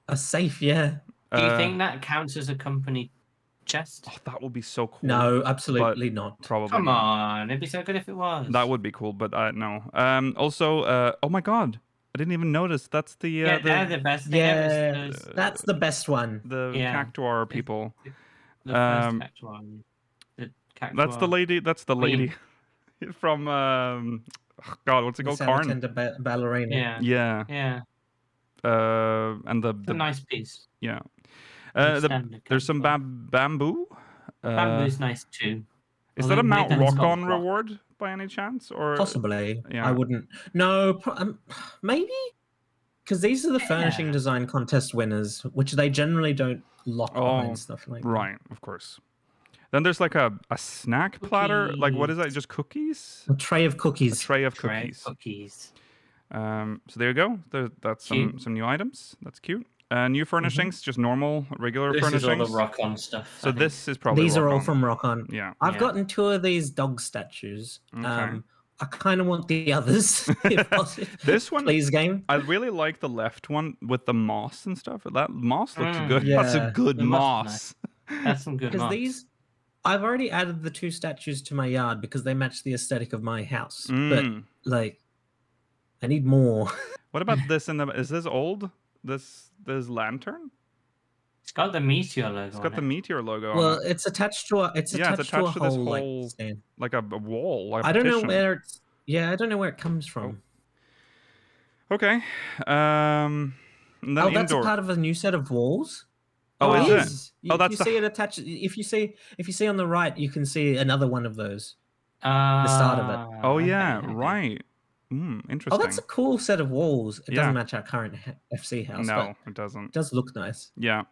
S4: A safe, yeah.
S3: Do you think that counts as a company chest?
S1: Oh, that would be so cool.
S4: No, absolutely not.
S1: Probably.
S3: Come
S1: not.
S3: on, it'd be so good if it was.
S1: That would be cool, but no. Also, oh my god, I didn't even notice. That's the
S3: Yeah, they're the best thing ever.
S4: Yeah,
S3: is
S4: that's the best one.
S1: the
S3: Yeah.
S1: Cactuar people.
S3: the first cactuar. The cactuar.
S1: That's the lady. That's the lady from God, what's it called? Karn.
S4: Salamander ballerina.
S3: Yeah.
S1: Yeah.
S3: Yeah.
S1: And
S3: It's a nice piece.
S1: yeah.
S3: Standard
S1: There's some
S3: cactuar.
S1: bamboo.
S3: Bamboo's nice too.
S1: Is
S3: Although
S1: that a Mount
S3: maybe it's
S1: Rock-On
S3: not rock.
S1: reward by any chance, or
S4: Possibly.
S1: Yeah.
S4: I wouldn't. No, maybe. Because these are the furnishing
S3: Yeah.
S4: design contest winners, which they generally don't lock
S1: Oh,
S4: behind stuff like that.
S1: right? Of course. Then there's like a snack platter. Like what is that? Just cookies?
S4: A tray of
S1: A
S4: cookies.
S1: tray of
S3: Tray
S1: cookies.
S3: cookies.
S1: So there you go. That's some new items. That's cute. New furnishings, just normal, regular
S3: This is
S1: furnishings.
S3: all the rock-on stuff.
S1: So this is probably
S4: These are all
S1: Rock-On.
S4: from Rock On.
S1: Yeah.
S4: I've
S3: Yeah.
S4: gotten 2 of these dog statues.
S1: Okay.
S4: I kind of want the others. If possible.
S1: This one,
S4: Please, game.
S1: I really like the left one with the moss and stuff. That moss looks
S3: Mm,
S1: good. That's a
S4: yeah.
S1: good
S3: The moss
S1: moss.
S3: That's some good
S4: Because
S3: mods.
S4: these, I've already added the 2 statues to my yard because they match the aesthetic of my house.
S1: Mm.
S4: But like, I need more.
S1: What about this? Is this old? This lantern?
S3: It's got the meteor logo.
S1: It's got
S3: on
S1: the
S3: it.
S1: meteor logo
S4: Well,
S1: on it,
S4: it's attached to a. It's
S1: Yeah, it's
S4: attached to a
S1: attached to this
S4: whole
S1: whole-
S4: like stand.
S1: like a wall. Like a
S4: I don't know
S1: partition.
S4: where it's. Yeah, I don't know where it comes from.
S1: Okay. And then
S4: Oh, that's
S1: indoor.
S4: a part of a new set of walls.
S1: Oh,
S4: it
S1: is it?
S4: is.
S1: Oh,
S4: If
S1: that's
S4: you
S1: the-
S4: see it attached. If you see on the right, you can see another one of those.
S3: The
S4: start of it.
S1: Oh yeah, right. Interesting.
S4: Oh, that's a cool set of walls. It
S1: Yeah.
S4: doesn't match our current FC house, but
S1: No, it doesn't.
S4: it does look nice.
S1: Yeah.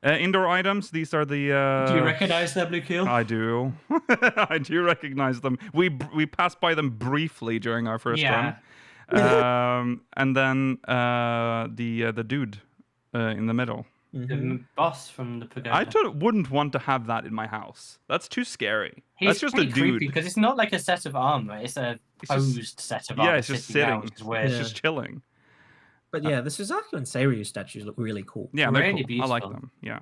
S1: Indoor items. These are the.
S3: Do you recognize that, Blue Keel?
S1: I do. I do recognize them. We passed by them briefly during our first
S3: Yeah.
S1: run. And then the dude in the middle.
S3: The
S4: Mhm.
S3: boss from the pagoda.
S1: I wouldn't want to have that in my house. That's too scary.
S3: He's
S1: That's just a
S3: pretty creepy
S1: dude.
S3: because it's not like a set of armor. It's a
S1: It's just-
S3: posed set of armor.
S1: Yeah, it's just
S3: down,
S1: sitting.
S3: which is weird.
S1: It's
S4: Yeah.
S1: just chilling.
S4: But yeah, the Suzaku and Seiryu statues look really cool.
S1: Yeah, they're
S3: Really
S1: cool. I like
S3: beautiful.
S1: them. Yeah.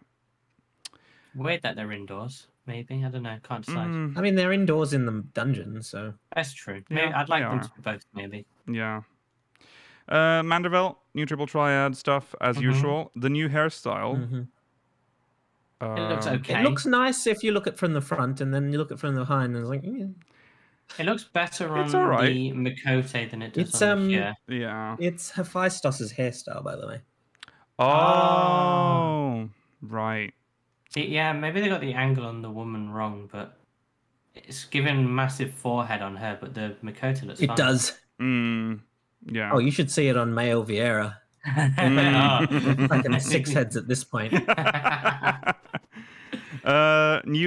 S3: Weird that they're indoors. Maybe I don't know. Can't decide.
S1: Mm,
S4: I mean, they're indoors in the dungeon, so
S3: That's true.
S1: Yeah,
S3: Maybe I'd like
S1: they
S3: them
S1: are.
S3: to be both. Maybe.
S1: yeah. Manderville, new triple triad stuff as
S3: Mhm.
S1: usual. The new hairstyle.
S4: mhm.
S3: It looks
S1: Um,
S3: okay.
S4: It looks nice if you look at from the front, and then you look at from the behind, and it's like,
S3: It looks better
S1: It's
S3: on
S1: alright.
S3: the Makote than it does
S4: It's,
S3: on the Hyur.
S1: Yeah.
S4: it's Hephaestus's hairstyle, by the way.
S1: Oh, right.
S3: Yeah, maybe they got the angle on the woman wrong, but it's given massive forehead on her, but the Makoto looks
S4: It
S3: fine.
S4: does.
S1: Yeah.
S4: Oh, you should see it on Mayo Vieira.
S1: Mm.
S4: Fucking 6 heads at this point.
S1: New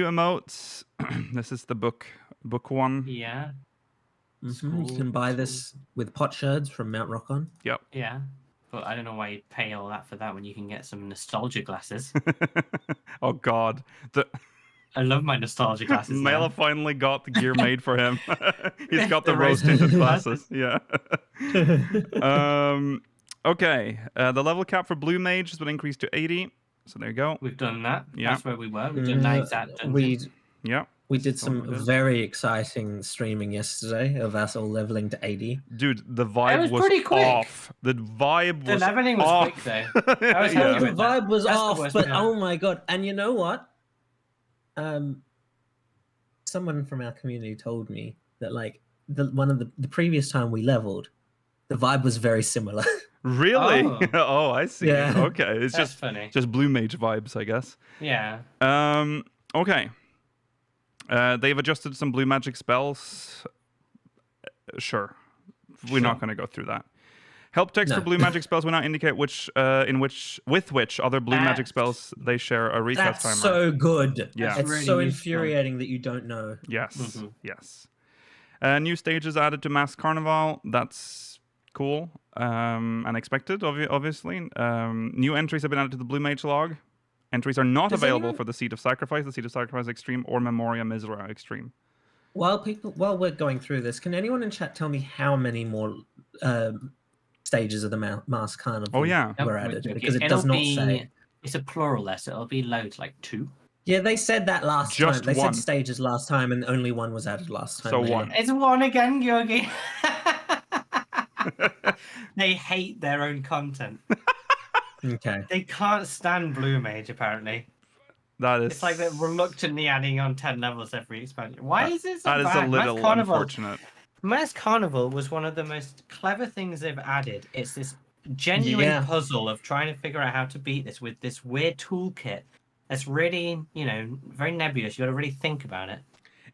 S1: emotes. This is the book one.
S3: Yeah,
S4: Mhm, You can buy this with potsherds from Mount Rock-On.
S3: yeah. But I don't know why you'd pay all that for that when you can get some nostalgia glasses.
S1: Oh God, the
S3: I love my nostalgia glasses.
S1: Mela
S3: now.
S1: finally got the gear made for him. He's got the
S3: The
S1: rose
S3: rose-tinted
S1: tinted glasses. Yeah. Okay. The level cap for Blue Mage has been increased to 80. So there you go.
S3: We've done that.
S1: Yeah.
S3: That's where we were. We've done that exact dungeon.
S1: Yeah.
S4: We did
S1: So
S4: some
S1: we're good.
S4: very exciting streaming yesterday of us all leveling to 80.
S1: Dude, the vibe
S3: was pretty quick.
S1: off. The vibe
S3: The
S1: was
S3: leveling was
S1: off.
S3: quick, though. I was
S1: Yeah.
S3: happy
S4: The
S3: with that.
S4: vibe was
S3: That's the
S4: off,
S3: worst
S4: but
S3: part.
S4: oh my god! And you know what? Someone from our community told me that like one of the previous time we leveled, the vibe was very similar.
S1: Really?
S3: Oh.
S1: Oh, I see.
S4: Yeah.
S1: Okay, it's
S3: That's
S1: just
S3: funny.
S1: blue mage vibes, I guess.
S3: Yeah.
S1: Okay. They've adjusted some blue magic spells. Sure. We're not going to go through that. Help text for
S4: No.
S1: blue magic spells will now indicate with which other blue magic spells they share a recast
S4: That's
S1: timer.
S4: so good.
S1: Yeah.
S4: It's
S3: really
S4: so
S3: useful.
S4: infuriating that you don't know.
S1: Yes.
S3: Mhm.
S1: Yes. New stages added to Mass Carnival. That's cool and expected, obviously. New entries have been added to the Blue Mage log. Entries are not
S4: Does
S1: available
S4: anyone-
S1: for the Seat of Sacrifice, the Seat of Sacrifice Extreme, or Memoria Misra Extreme.
S4: While we're going through this, can anyone in chat tell me how many more stages of the Mask Carnival
S1: Oh, yeah.
S4: were
S3: Yep,
S4: added?
S3: okay.
S4: Because it
S3: It'll
S4: does not
S3: be-
S4: say.
S3: It's a plural there, so it'll be loads, like 2.
S4: Yeah, they said that last
S1: Just
S4: time. They
S1: one.
S4: said stages last time, and only one was added last time.
S1: So
S4: Maybe.
S1: one.
S3: It's 1 again, Yogi. They hate their own content.
S4: Okay.
S3: They can't stand Blue Mage, apparently.
S1: That is.
S3: It's like they're reluctantly adding on 10 levels every expansion. Why is this so
S1: That is
S3: bad?
S1: a little
S3: Mass Carnival,
S1: unfortunate.
S3: Mass Carnival was one of the most clever things they've added. It's this genuine
S4: Yeah.
S3: puzzle of trying to figure out how to beat this with this weird toolkit that's really, very nebulous. You got to really think about it.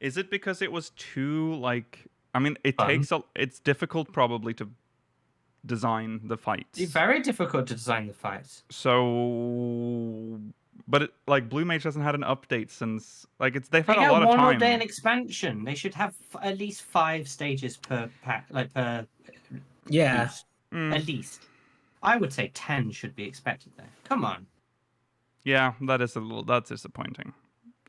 S1: Is it because it was too like? I mean, it
S3: Fun.
S1: takes. It's difficult probably to design the fights.
S3: It's very difficult to design the fights.
S1: So, but like Blue Mage hasn't had an update since they've
S3: They
S1: had a
S3: got
S1: lot of
S3: one more
S1: time.
S3: day in expansion. They should have at least 5 stages per pack, per
S4: Yeah.
S3: boost.
S1: Mm,
S3: At least. I would say 10 should be expected there. Come on.
S1: yeah, that's disappointing.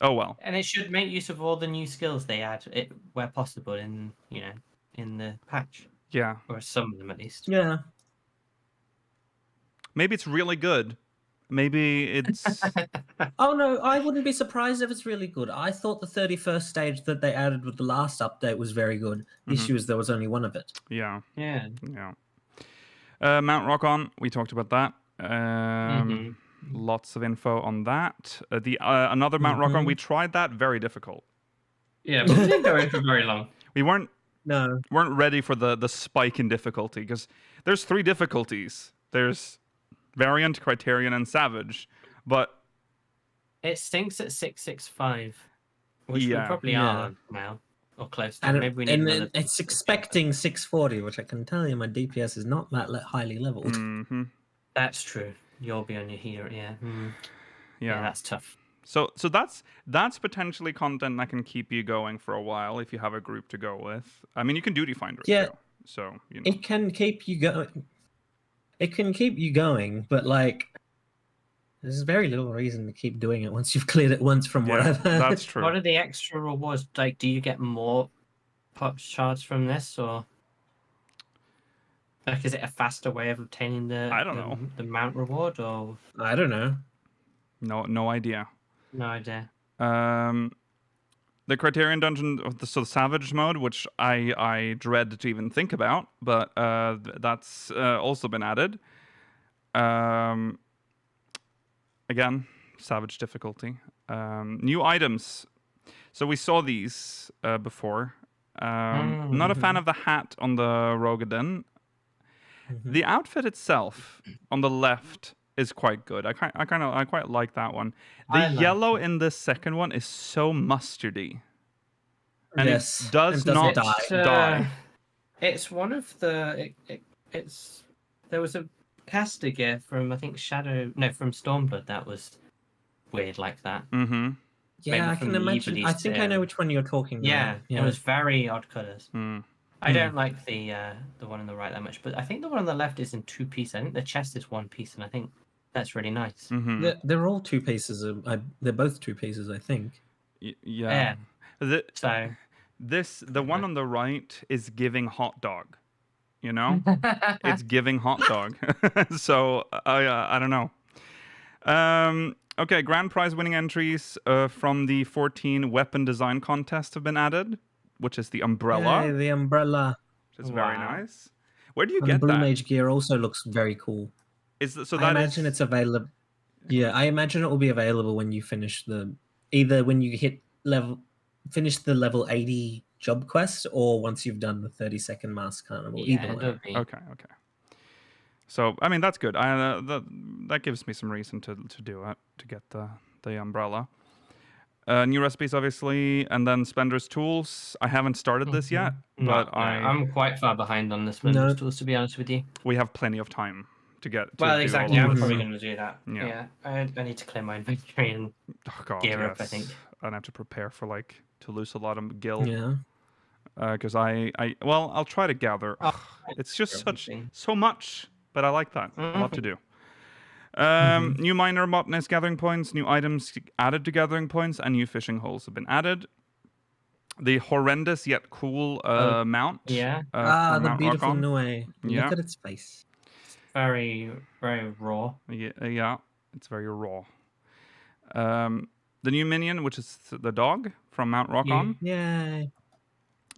S1: Oh well.
S3: And it should make use of all the new skills they add it where possible in the patch.
S1: Yeah,
S3: Or some of them at least.
S4: Yeah.
S1: maybe it's really good. Maybe it's
S4: Oh no, I wouldn't be surprised if it's really good. I thought the 31st stage that they added with the last update was very good. The issue is there was only one of it.
S1: yeah.
S3: Yeah.
S1: Mount Rockon, we talked about that.
S3: Mhm.
S1: Lots of info on that. Another Mount Rockon, we tried that. Very difficult.
S3: Yeah, but we didn't go in for very long.
S1: We weren't
S4: No.
S1: ready for the spike in difficulty because there's 3 difficulties. There's variant, criterion, and savage. But
S3: It stinks at 665, which we
S1: Yeah.
S3: probably
S4: Yeah.
S3: are now. Or close to.
S4: And,
S3: Maybe we need
S4: and
S3: another.
S4: it's expecting 640, which I can tell you my DPS is not that highly leveled.
S1: mhm,
S3: That's true. You'll be on your healer, yeah.
S1: yeah.
S3: That's tough.
S1: So that's potentially content that can keep you going for a while if you have a group to go with. I mean, you can duty finder it
S4: Yeah.
S1: too. So
S4: It can keep you going. It can keep you going, but like, there's very little reason to keep doing it once you've cleared it once from what
S1: yeah,
S4: I've heard.
S1: that's true.
S3: What are the extra rewards? Like, do you get more pop shards from this, or like, is it a faster way of obtaining
S1: I don't know.
S3: the mount reward, or
S4: I don't know.
S1: No idea.
S3: no idea?
S1: The Criterion Dungeon, so the Savage mode, which I dread to even think about, but that's also been added. Again, Savage difficulty. New items. So we saw these before. Not a fan of the hat on the Rogadin. The outfit itself on the left is quite good. I quite like that one. The
S3: I like
S1: yellow in the second one is so mustardy, and
S4: Yes,
S1: it does
S4: and
S1: not
S4: doesn't
S1: die.
S3: It's one of the. It's there was a caster gear from I think from Stormblood that was weird like that.
S1: Mm-hmm.
S4: Yeah,
S3: Maybe
S4: I
S3: from
S4: can
S3: the
S4: imagine. I
S3: Evil's
S4: think I know which one you're talking
S3: Yeah,
S4: about.
S3: it was very odd colours.
S1: Mm.
S3: I don't like the one on the right that much, but I think the one on the left is in 2 pieces. I think the chest is 1 piece, and I think that's really nice.
S1: Mm-hmm.
S4: They're all 2 pieces. They're both 2 pieces, I think.
S1: Yeah.
S3: So
S1: The one on the right is giving hot dog. You know, it's giving hot dog. So I don't know. Okay, grand prize winning entries from the 14 weapon design contest have been added, which is the umbrella,
S4: Yay, the umbrella.
S1: which is very
S3: Wow.
S1: nice. Where do you
S4: And the
S1: get
S4: Blue
S1: that?
S4: Mage gear also looks very cool. I imagine it's available. Yeah, I imagine it will be available when you finish either when you finish the level 80 job quest, or once you've done the 30-second mask carnival.
S3: Yeah,
S4: Either way.
S3: it'll be.
S1: Okay. So I mean that's good. That gives me some reason to do it, to get the umbrella. New recipes, obviously, and then Splendor's tools. I haven't started this yet, but
S3: I'm quite far behind on the Splendor's tools, to be honest with you.
S1: we have plenty of time to get.
S3: Well,
S1: do
S3: exactly.
S1: all of
S3: I'm
S1: this.
S3: probably going to do that.
S1: Yeah.
S3: I need to clear my inventory and
S1: Oh god,
S3: gear
S1: yes.
S3: up, I think.
S1: I'd have to prepare for to lose a lot of gil.
S4: Yeah.
S1: Because I'll try to gather.
S3: Oh,
S1: It's just
S3: everything.
S1: so much, but I like that. A lot to do. New miner botanist gathering points, new items added to gathering points, and new fishing holes have been added. The horrendous yet cool mount.
S3: Yeah.
S1: From
S4: The
S1: Mount
S4: beautiful
S1: Rockon.
S4: Nue.
S1: Yeah.
S4: Look at its face.
S3: Very, very raw.
S1: Yeah, it's very raw. The new minion, which is the dog from Mount Rockon.
S4: Yay.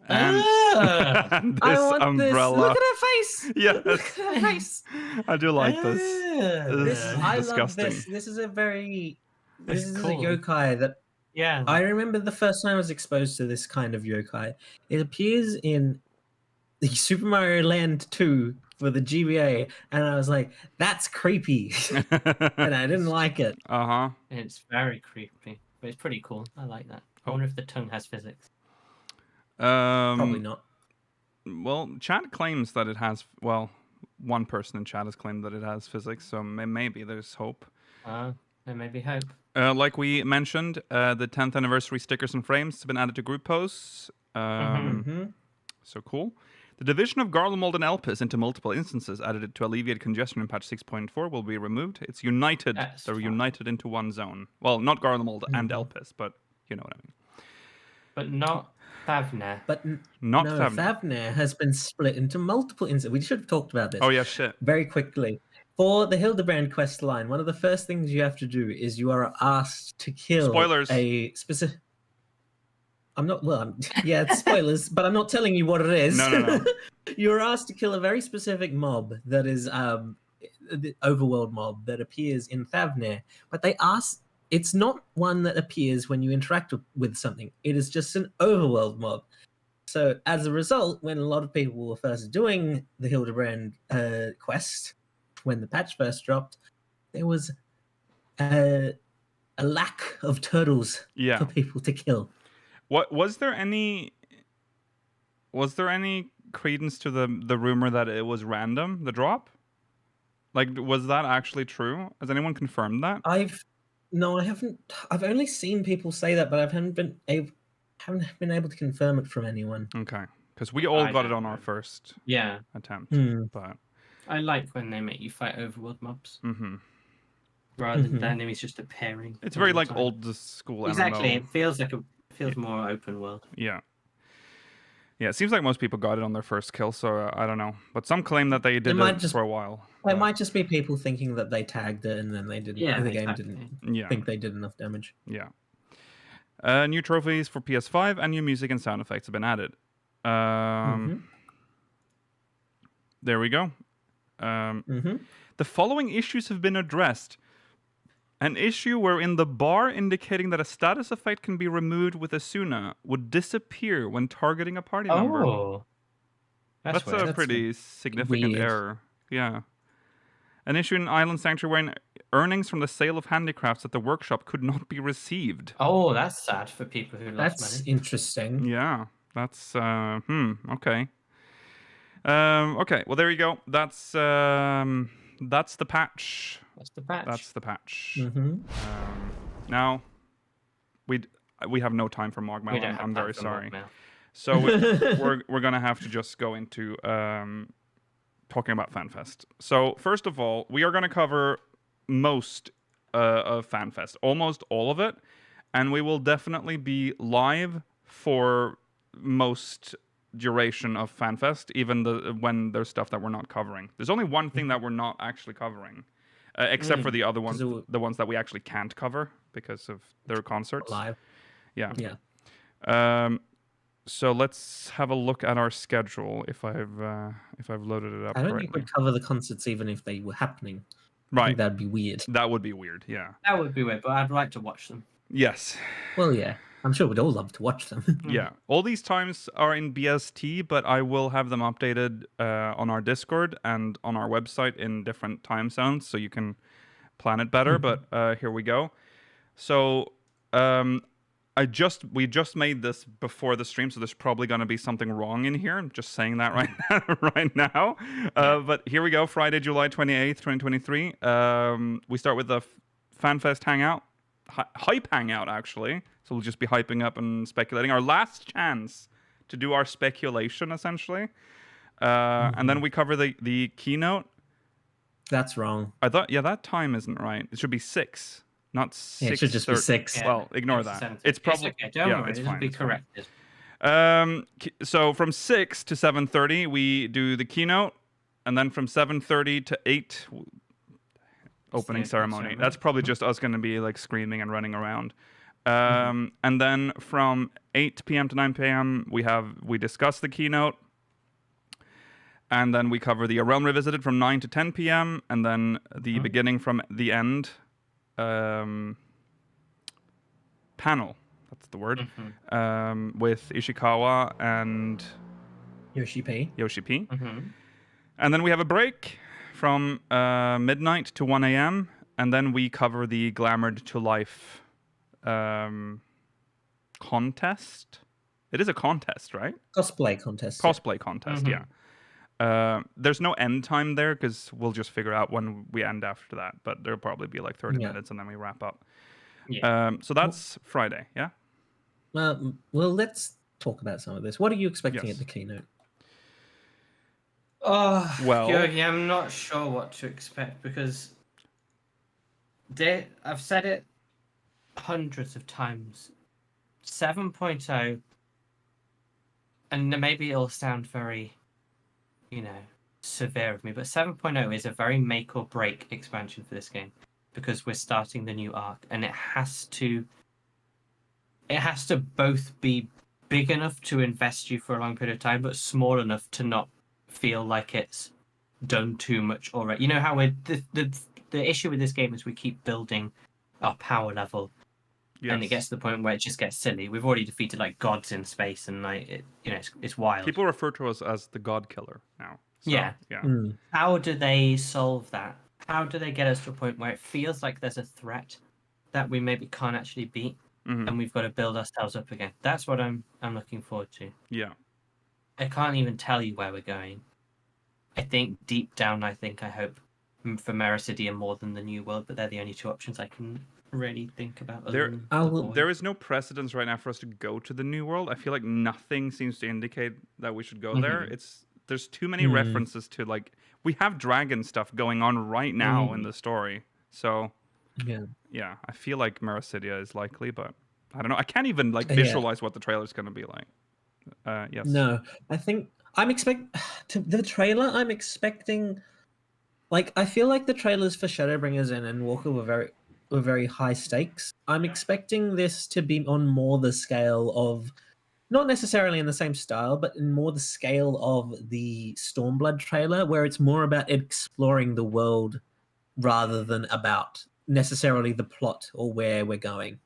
S1: And
S4: I
S1: this
S4: want
S1: umbrella.
S4: this. Look at her face.
S1: Yes.
S4: Look at her face.
S1: I do like this.
S4: This, I love
S1: disgusting.
S4: this. This is a
S3: cool.
S4: yokai that
S3: Yeah.
S4: I remember the first time I was exposed to this kind of yokai. It appears in the Super Mario Land 2 for the GBA, and I was like, that's creepy. And I didn't like it.
S1: Uh-huh.
S3: It's very creepy, but it's pretty cool. I like that. I wonder if the tongue has physics.
S4: Probably not.
S1: Well, chat claims that it has. Well, one person in chat has claimed that it has physics, so maybe there's hope.
S3: There may be hope.
S1: Like we mentioned, the 10th anniversary stickers and frames have been added to group posts. So cool. The division of Garlemald and Elpis into multiple instances added to alleviate congestion in patch 6.4 will be removed. It's united. They're united into one zone. Well, not Garlemald and Elpis, but you know what I mean.
S3: But not Thavner.
S4: But
S1: Not
S4: no,
S1: Thavner.
S4: Thavner has been split into multiple instances. We should have talked about this.
S1: Oh yeah, shit.
S4: Very quickly. For the Hildebrand quest line, one of the first things you have to do is you are asked to kill
S1: Spoilers.
S4: a specific. Yeah, it's spoilers, but I'm not telling you what it is.
S1: No.
S4: You're asked to kill a very specific mob that is the overworld mob that appears in Thavner, but it's not one that appears when you interact with something. It is just an overworld mob. So as a result, when a lot of people were first doing the Hildebrand quest, when the patch first dropped, there was a lack of turtles for people to kill.
S1: What was there any credence to the rumor that it was random, the drop? Like, was that actually true? Has anyone confirmed that?
S4: I haven't. I've only seen people say that, but I haven't been able to confirm it from anyone.
S1: Okay, because we all got it on our first attempt. But
S3: I like when they make you fight overworld mobs. Rather than the enemies just appearing.
S1: It's very like old school MMO.
S3: Exactly. It feels more open world.
S1: Yeah. Yeah, it seems like most people got it on their first kill, so I don't know. But some claim that they did it for a while.
S4: It might just be people thinking that they tagged it and then they didn't.
S3: Yeah,
S4: the game didn't think they did enough damage.
S1: Yeah. New trophies for PS5 and new music and sound effects have been added. There we go. The following issues have been addressed. An issue wherein the bar indicating that a status effect can be removed with Asuna would disappear when targeting a party member.
S3: Oh.
S1: That's a pretty significant error. Yeah. An issue in Island Sanctuary wherein earnings from the sale of handicrafts at the workshop could not be received.
S3: Oh, that's sad for people who lost money.
S4: That's interesting.
S1: Yeah. That's, okay. Okay, well, there you go. That's the patch.
S3: That's the patch.
S1: Now, we have no time for Mogmail. I'm very sorry. So we're gonna have to just go into talking about FanFest. So first of all, we are gonna cover most of FanFest, almost all of it, and we will definitely be live for most duration of FanFest, even when there's stuff that we're not covering. There's only one thing that we're not actually covering, except for the other ones,
S4: 'Cause
S1: the ones that we actually can't cover because of their concerts.
S4: live.
S1: Yeah.
S4: Yeah.
S1: So let's have a look at our schedule if I've loaded it up
S4: I don't think
S1: correctly.
S4: we'd cover the concerts even if they were happening. I
S1: Right.
S4: think that'd be weird.
S1: That would be weird. Yeah.
S3: That would be weird, but I'd like to watch them.
S1: Yes.
S4: Well, yeah. I'm sure we'd all love to watch them.
S1: Yeah. All these times are in BST, but I will have them updated on our Discord and on our website in different time zones, so you can plan it better. But here we go. So we just made this before the stream, so there's probably going to be something wrong in here. I'm just saying that right now. But here we go. Friday, July 28th, 2023. We start with the FanFest Hangout. Hype Hangout, actually. So we'll just be hyping up and speculating. Our last chance to do our speculation, essentially. And then we cover the keynote.
S4: That's wrong.
S1: I thought, that time isn't right. It should be 6, not 6.
S4: Yeah, it should just be 6.
S3: Yeah,
S1: Well, ignore
S3: it's
S1: that.
S3: 7:30.
S1: It's probably
S3: okay. Don't worry,
S1: it's
S3: it'll
S1: fine.
S3: be
S1: It's fine.
S3: corrected.
S1: So from 6 to 7:30, we do the keynote, and then from 7:30 to 8, opening ceremony. That's probably just us going to be like screaming and running around. And then from 8 p.m. to 9 p.m. we discuss the keynote, and then we cover the A Realm Revisited from 9 to 10 p.m. and then the beginning from the end panel. That's the word. With Ishikawa and
S4: Yoshi P.
S1: And then we have a break from midnight to 1 a.m. And then we cover the Glamored to Life contest. It is a contest, right?
S4: Cosplay contest.
S1: Cosplay contest, yeah. There's no end time there because we'll just figure out when we end after that. But there'll probably be like 30 minutes and then we wrap up.
S3: Yeah.
S1: So that's Friday, yeah?
S4: Well, let's talk about some of this. What are you expecting at the keynote?
S3: Oh,
S1: Well-
S3: Georgie, I'm not sure what to expect because I've said it hundreds of times. 7.0, and maybe it'll sound very, severe of me, but 7.0 is a very make or break expansion for this game because we're starting the new arc, and it has to both be big enough to invest you for a long period of time, but small enough to not feel like it's done too much already. You know how the issue with this game is we keep building our power level, and it gets to the point where it just gets silly. We've already defeated like gods in space, and it's wild.
S1: People refer to us as the God Killer now. So,
S3: Yeah.
S4: Mm.
S3: How do they solve that? How do they get us to a point where it feels like there's a threat that we maybe can't actually beat, and we've got to build ourselves up again? That's what I'm looking forward to.
S1: Yeah.
S3: I can't even tell you where we're going. I think deep down, I hope for Mericidia more than the New World, but they're the only two options I can really think about.
S1: There is no precedence right now for us to go to the New World. I feel like nothing seems to indicate that we should go there. There's too many references to we have dragon stuff going on right now in the story. So yeah, I feel like Mericidia is likely, but I don't know. I can't even visualize what the trailer's going to be like. Yes.
S4: No, I think I'm expecting I'm expecting. I feel like the trailers for Shadowbringers and Walker were very high stakes. I'm expecting this to be on more the scale of, not necessarily in the same style, but in more the scale of the Stormblood trailer, where it's more about exploring the world rather than about necessarily the plot or where we're going.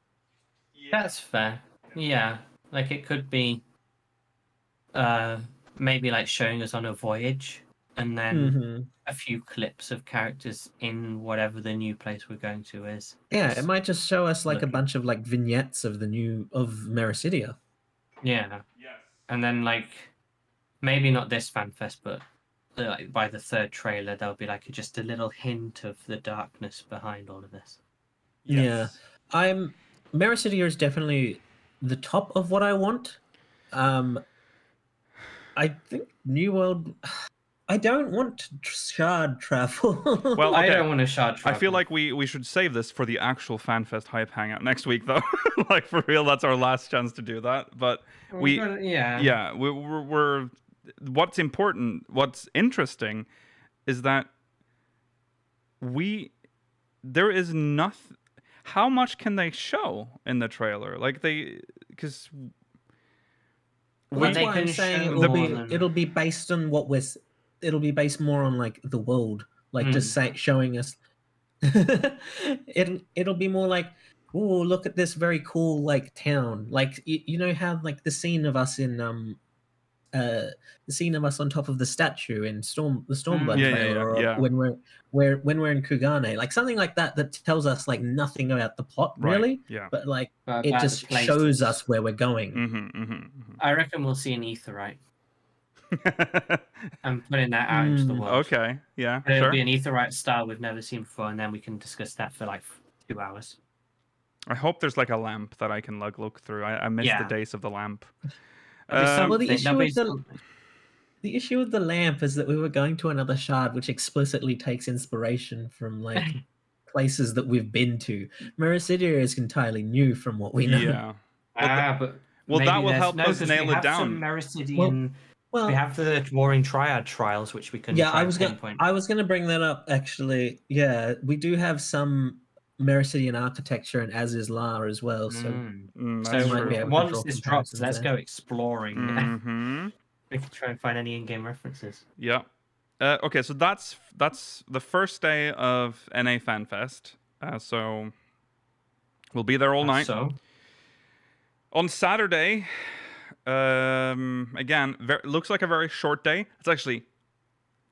S3: That's fair. Yeah, it could be maybe showing us on a voyage, and then a few clips of characters in whatever the new place we're going to is.
S4: Yeah, it might just show us a bunch of vignettes of Mericidia.
S3: Yeah. Yes. And then maybe not this FanFest, but by the third trailer there'll be just a little hint of the darkness behind all of this.
S1: Yes.
S4: Yeah. Mericidia is definitely the top of what I want. I think New World, I don't want shard travel.
S1: Well,
S3: I don't want to shard travel.
S1: I feel like we should save this for the actual FanFest hype hangout next week, though. For real, that's our last chance to do that. But we're what's important, what's interesting, is that we there is nothing. How much can they show in the trailer? Like because
S4: That's
S3: they
S4: why I'm
S3: can
S4: saying
S3: show more than-
S4: it'll be based on it'll be based more on like the world, like just showing us. It'll be more like, oh, look at this very cool like town, like you know how like the scene of us in the scene of us on top of the statue in Stormblood
S1: Yeah,
S4: trailer,
S1: yeah.
S4: or when we're in Kugane, like something like that tells us like nothing about the plot
S1: Right,
S4: really,
S1: yeah.
S4: but like
S3: About
S4: it
S3: the
S4: just
S3: places.
S4: shows us where we're going.
S3: I reckon we'll see an Aetherite. I'm putting that out into the world.
S1: Okay, yeah,
S3: And it'll
S1: sure.
S3: be an Aetherite style we've never seen before, and then we can discuss that for like 2 hours.
S1: I hope there's like a lamp that I can like look through. I miss the
S3: Yeah.
S1: days of the lamp.
S4: Well, the
S3: There'll be
S4: the issue with the lamp is that we were going to another shard which explicitly takes inspiration from like places that we've been to. Mericidia is entirely new from what we know.
S1: Yeah.
S3: but
S1: well,
S3: maybe
S1: that will
S3: there's-
S1: help
S3: no,
S1: us
S3: 'cause
S1: nail
S3: we
S1: it
S3: have
S1: down.
S3: some Mericidian.
S4: Well,
S3: We have the Warring Triad trials, which we can
S4: yeah,
S3: try
S4: I was
S3: and
S4: gonna
S3: pinpoint.
S4: I was gonna bring that up actually. Yeah, we do have some Mericidian architecture and As is La as well. So
S1: That's
S3: So
S4: might
S1: true.
S4: be able to
S3: once
S4: draw
S3: this drops,
S4: comparisons
S3: let's
S4: there.
S3: go exploring.
S1: Mm-hmm.
S3: We can try and find any in-game references.
S1: Yeah. Okay, so that's the first day of NA FanFest. So we'll be there all night.
S3: So
S1: On Saturday, again, looks like a very short day. It's actually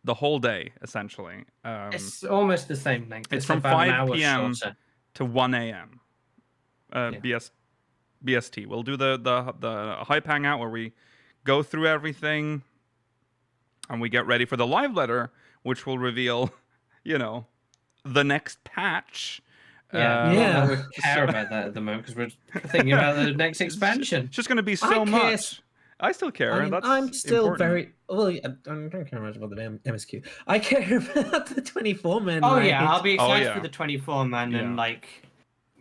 S1: the whole day, essentially.
S3: it's almost the same length.
S1: It's from
S3: about an
S1: 5
S3: hour
S1: p.m.
S3: shorter.
S1: to 1 a.m. BST. We'll do the hype hangout where we go through everything and we get ready for the live letter, which will reveal, the next patch.
S3: Yeah, we care about that at the moment because we're thinking about the next expansion.
S1: It's just going to be
S4: I
S1: so
S4: care.
S1: much. I still care.
S4: I mean,
S1: That's
S4: I'm still
S1: important.
S4: very well. I don't care much about the MSQ. I care about the 24 man.
S3: Oh yeah, I'll be excited
S1: yeah.
S3: for the 24 man, and
S1: Yeah.
S3: like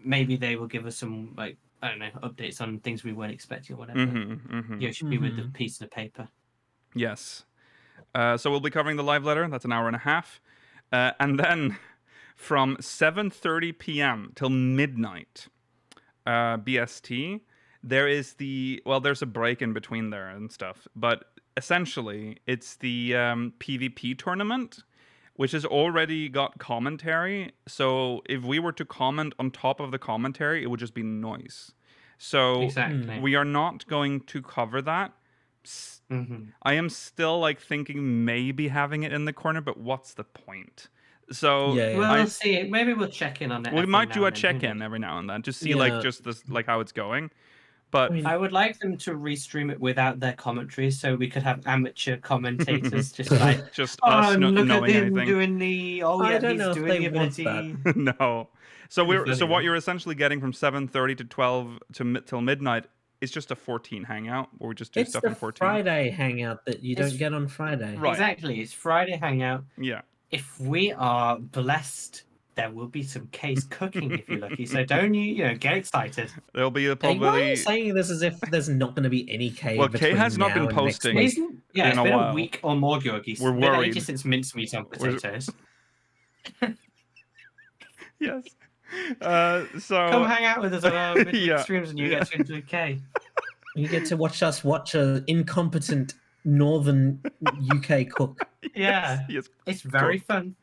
S3: maybe they will give us some like I don't know updates on things we weren't expecting or whatever. You should be with the piece of paper.
S1: Yes. So we'll be covering the live letter. That's an hour and a half, and then from 7:30 p.m. till midnight, BST. There's a break in between there and stuff, but essentially it's the PvP tournament, which has already got commentary. So if we were to comment on top of the commentary, it would just be noise. So
S3: Exactly.
S1: we are not going to cover that. I am still like thinking maybe having it in the corner, but what's the point? So
S4: Yeah.
S3: We'll see. Maybe we'll check in on it.
S1: we
S3: every
S1: might
S3: now
S1: do a
S3: and then, who
S1: check-in
S3: knows?
S1: every now and then, just see
S4: Yeah.
S1: like just this like how it's going. But
S3: I would like them to restream it without their commentary, so we could have amateur commentators just like,
S1: just
S3: oh,
S1: us not
S3: look at
S1: knowing
S3: him
S1: anything.
S3: doing the, oh
S4: I
S3: yeah,
S4: don't
S3: he's
S4: know if
S3: doing
S4: they
S3: the
S4: want
S3: ability.
S4: that.
S1: No. So
S3: Pretty funny,
S1: what
S3: though.
S1: you're essentially getting from 7:30 to 12 till midnight is just a 14 hangout where we just do
S4: It's
S1: stuff
S4: the
S1: in 14.
S4: Friday hangout that you
S3: It's-
S4: don't get on Friday.
S1: Right.
S3: Exactly, it's Friday hangout.
S1: Yeah.
S3: If we are blessed, there will be some case cooking if you're lucky. So don't you get excited.
S1: There'll be
S4: Hey, why are
S1: probably
S4: you saying this as if there's not going to be any K?
S1: Well, Kay
S4: between
S1: has not been
S4: now and next
S1: posting.
S4: week?
S3: Yeah,
S1: In
S3: it's
S1: a
S3: been
S1: while.
S3: a week or more, Georgie.
S1: We're
S3: It's been
S1: worried.
S3: ages since mincemeat on potatoes.
S1: yes.
S3: Come
S1: So
S3: hang out with us on our midweek
S1: Yeah.
S3: streams and you get 200k.
S4: You get to watch us watch a incompetent northern UK cook.
S3: Yeah,
S1: yes.
S3: it's very fun.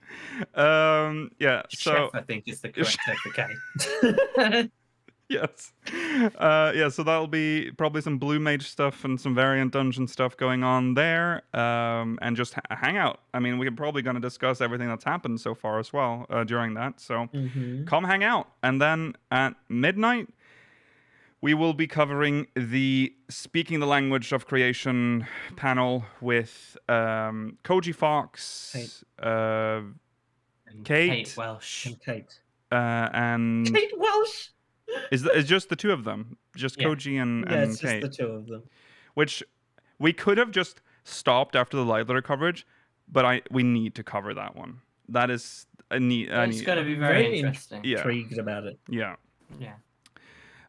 S1: Yeah. So
S3: Chef, I think, is the correct term for K.
S1: yes. Yeah, so that'll be probably some Blue Mage stuff and some variant dungeon stuff going on there. And just a hangout. I mean, we're probably going to discuss everything that's happened so far as well during that. So come hang out. And then at midnight, we will be covering the Speaking the Language of Creation panel with Koji Fox,
S3: And
S1: Kate.
S3: Welsh.
S4: And Kate.
S1: and
S4: Kate Welsh.
S1: it's just the two of them, just
S3: Yeah.
S1: Koji and
S4: Yeah, it's just
S1: Kate.
S4: the two of them.
S1: Which we could have just stopped after the live letter coverage, but we need to cover that one. That is a need.
S3: It's going to be very interesting.
S1: Yeah.
S4: Intrigued about it.
S1: Yeah.
S3: Yeah.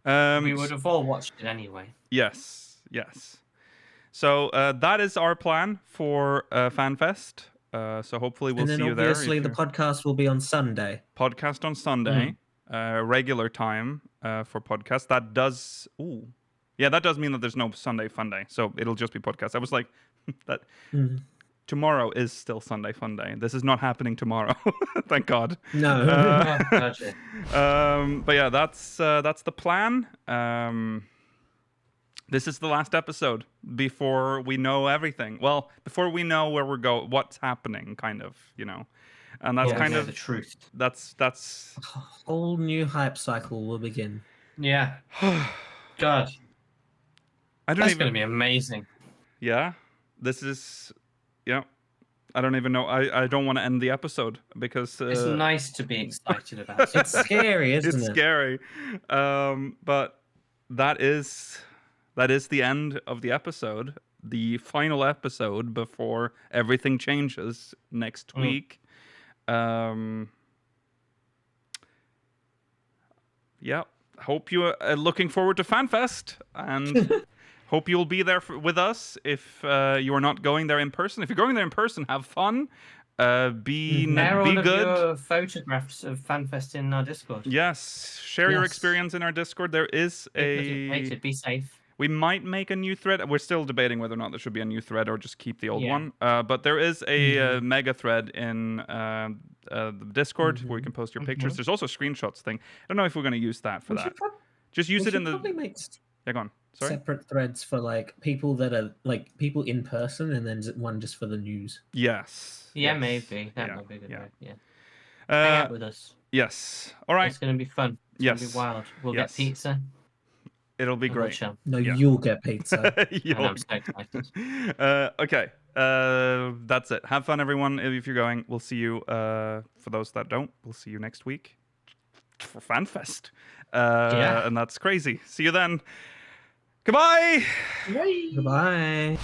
S1: s-
S3: We would have all watched it anyway.
S1: Yes. So that is our plan for FanFest. So hopefully we'll
S4: and then
S1: see you there.
S4: obviously the podcast will be on Sunday.
S1: Podcast on Sunday, regular time for podcast. That does, that does mean that there's no Sunday Fun Day. So it'll just be podcast. I was like, that tomorrow is still Sunday Fun Day. This is not happening tomorrow. Thank God.
S4: No.
S3: Gotcha.
S1: But yeah, that's the plan. This is the last episode before we know everything. Well, before we know where we're going, what's happening, kind of, and that's kind of
S3: the truth.
S1: That's
S4: A whole new hype cycle will begin.
S3: Yeah. God,
S1: I don't
S3: that's
S1: even.
S3: going to be amazing.
S1: Yeah, this is. Yeah, I don't even know. I don't want to end the episode because
S3: It's nice to be excited about.
S4: It's scary, isn't
S1: it's
S4: it?
S1: scary. But that is the end of the episode. The final episode before everything changes next week. Yeah. Hope you are looking forward to FanFest and hope you'll be there with us if you are not going there in person. If you're going there in person, have fun.
S3: Share
S1: Be
S3: all of
S1: good.
S3: your photographs of FanFest in our Discord.
S1: Yes, share your
S4: Yes.
S1: experience in our Discord. There is
S3: Be safe.
S1: we might make a new thread. We're still debating whether or not there should be a new thread or just keep the old
S3: Yeah.
S1: one. But there is a mega thread in the Discord where you can post your pictures. There's also a screenshots thing. I don't know if we're going to use that for that. Just use
S4: We
S1: it in
S4: should
S1: the.
S4: probably make
S1: Yeah, go on. Sorry.
S4: separate threads for like people that are like people in person, and then one just for the news.
S1: Yes.
S3: Yeah,
S1: yes.
S3: maybe. That
S1: Yeah,
S3: might be a good
S1: yeah.
S3: way. Yeah. Hang out with us.
S1: Yes. All right.
S3: It's going to be fun. It's going to
S1: Yes.
S3: be wild. We'll
S1: Yes.
S3: get pizza.
S1: It'll be
S3: and we'll
S1: great.
S3: chill.
S4: No,
S1: Yeah.
S4: you'll get pizza.
S3: And I'm so excited.
S1: Okay. That's it. Have fun, everyone. If you're going, we'll see you. For those that don't, we'll see you next week for FanFest.
S3: Yeah.
S1: And that's crazy. See you then. Goodbye.
S4: Goodbye.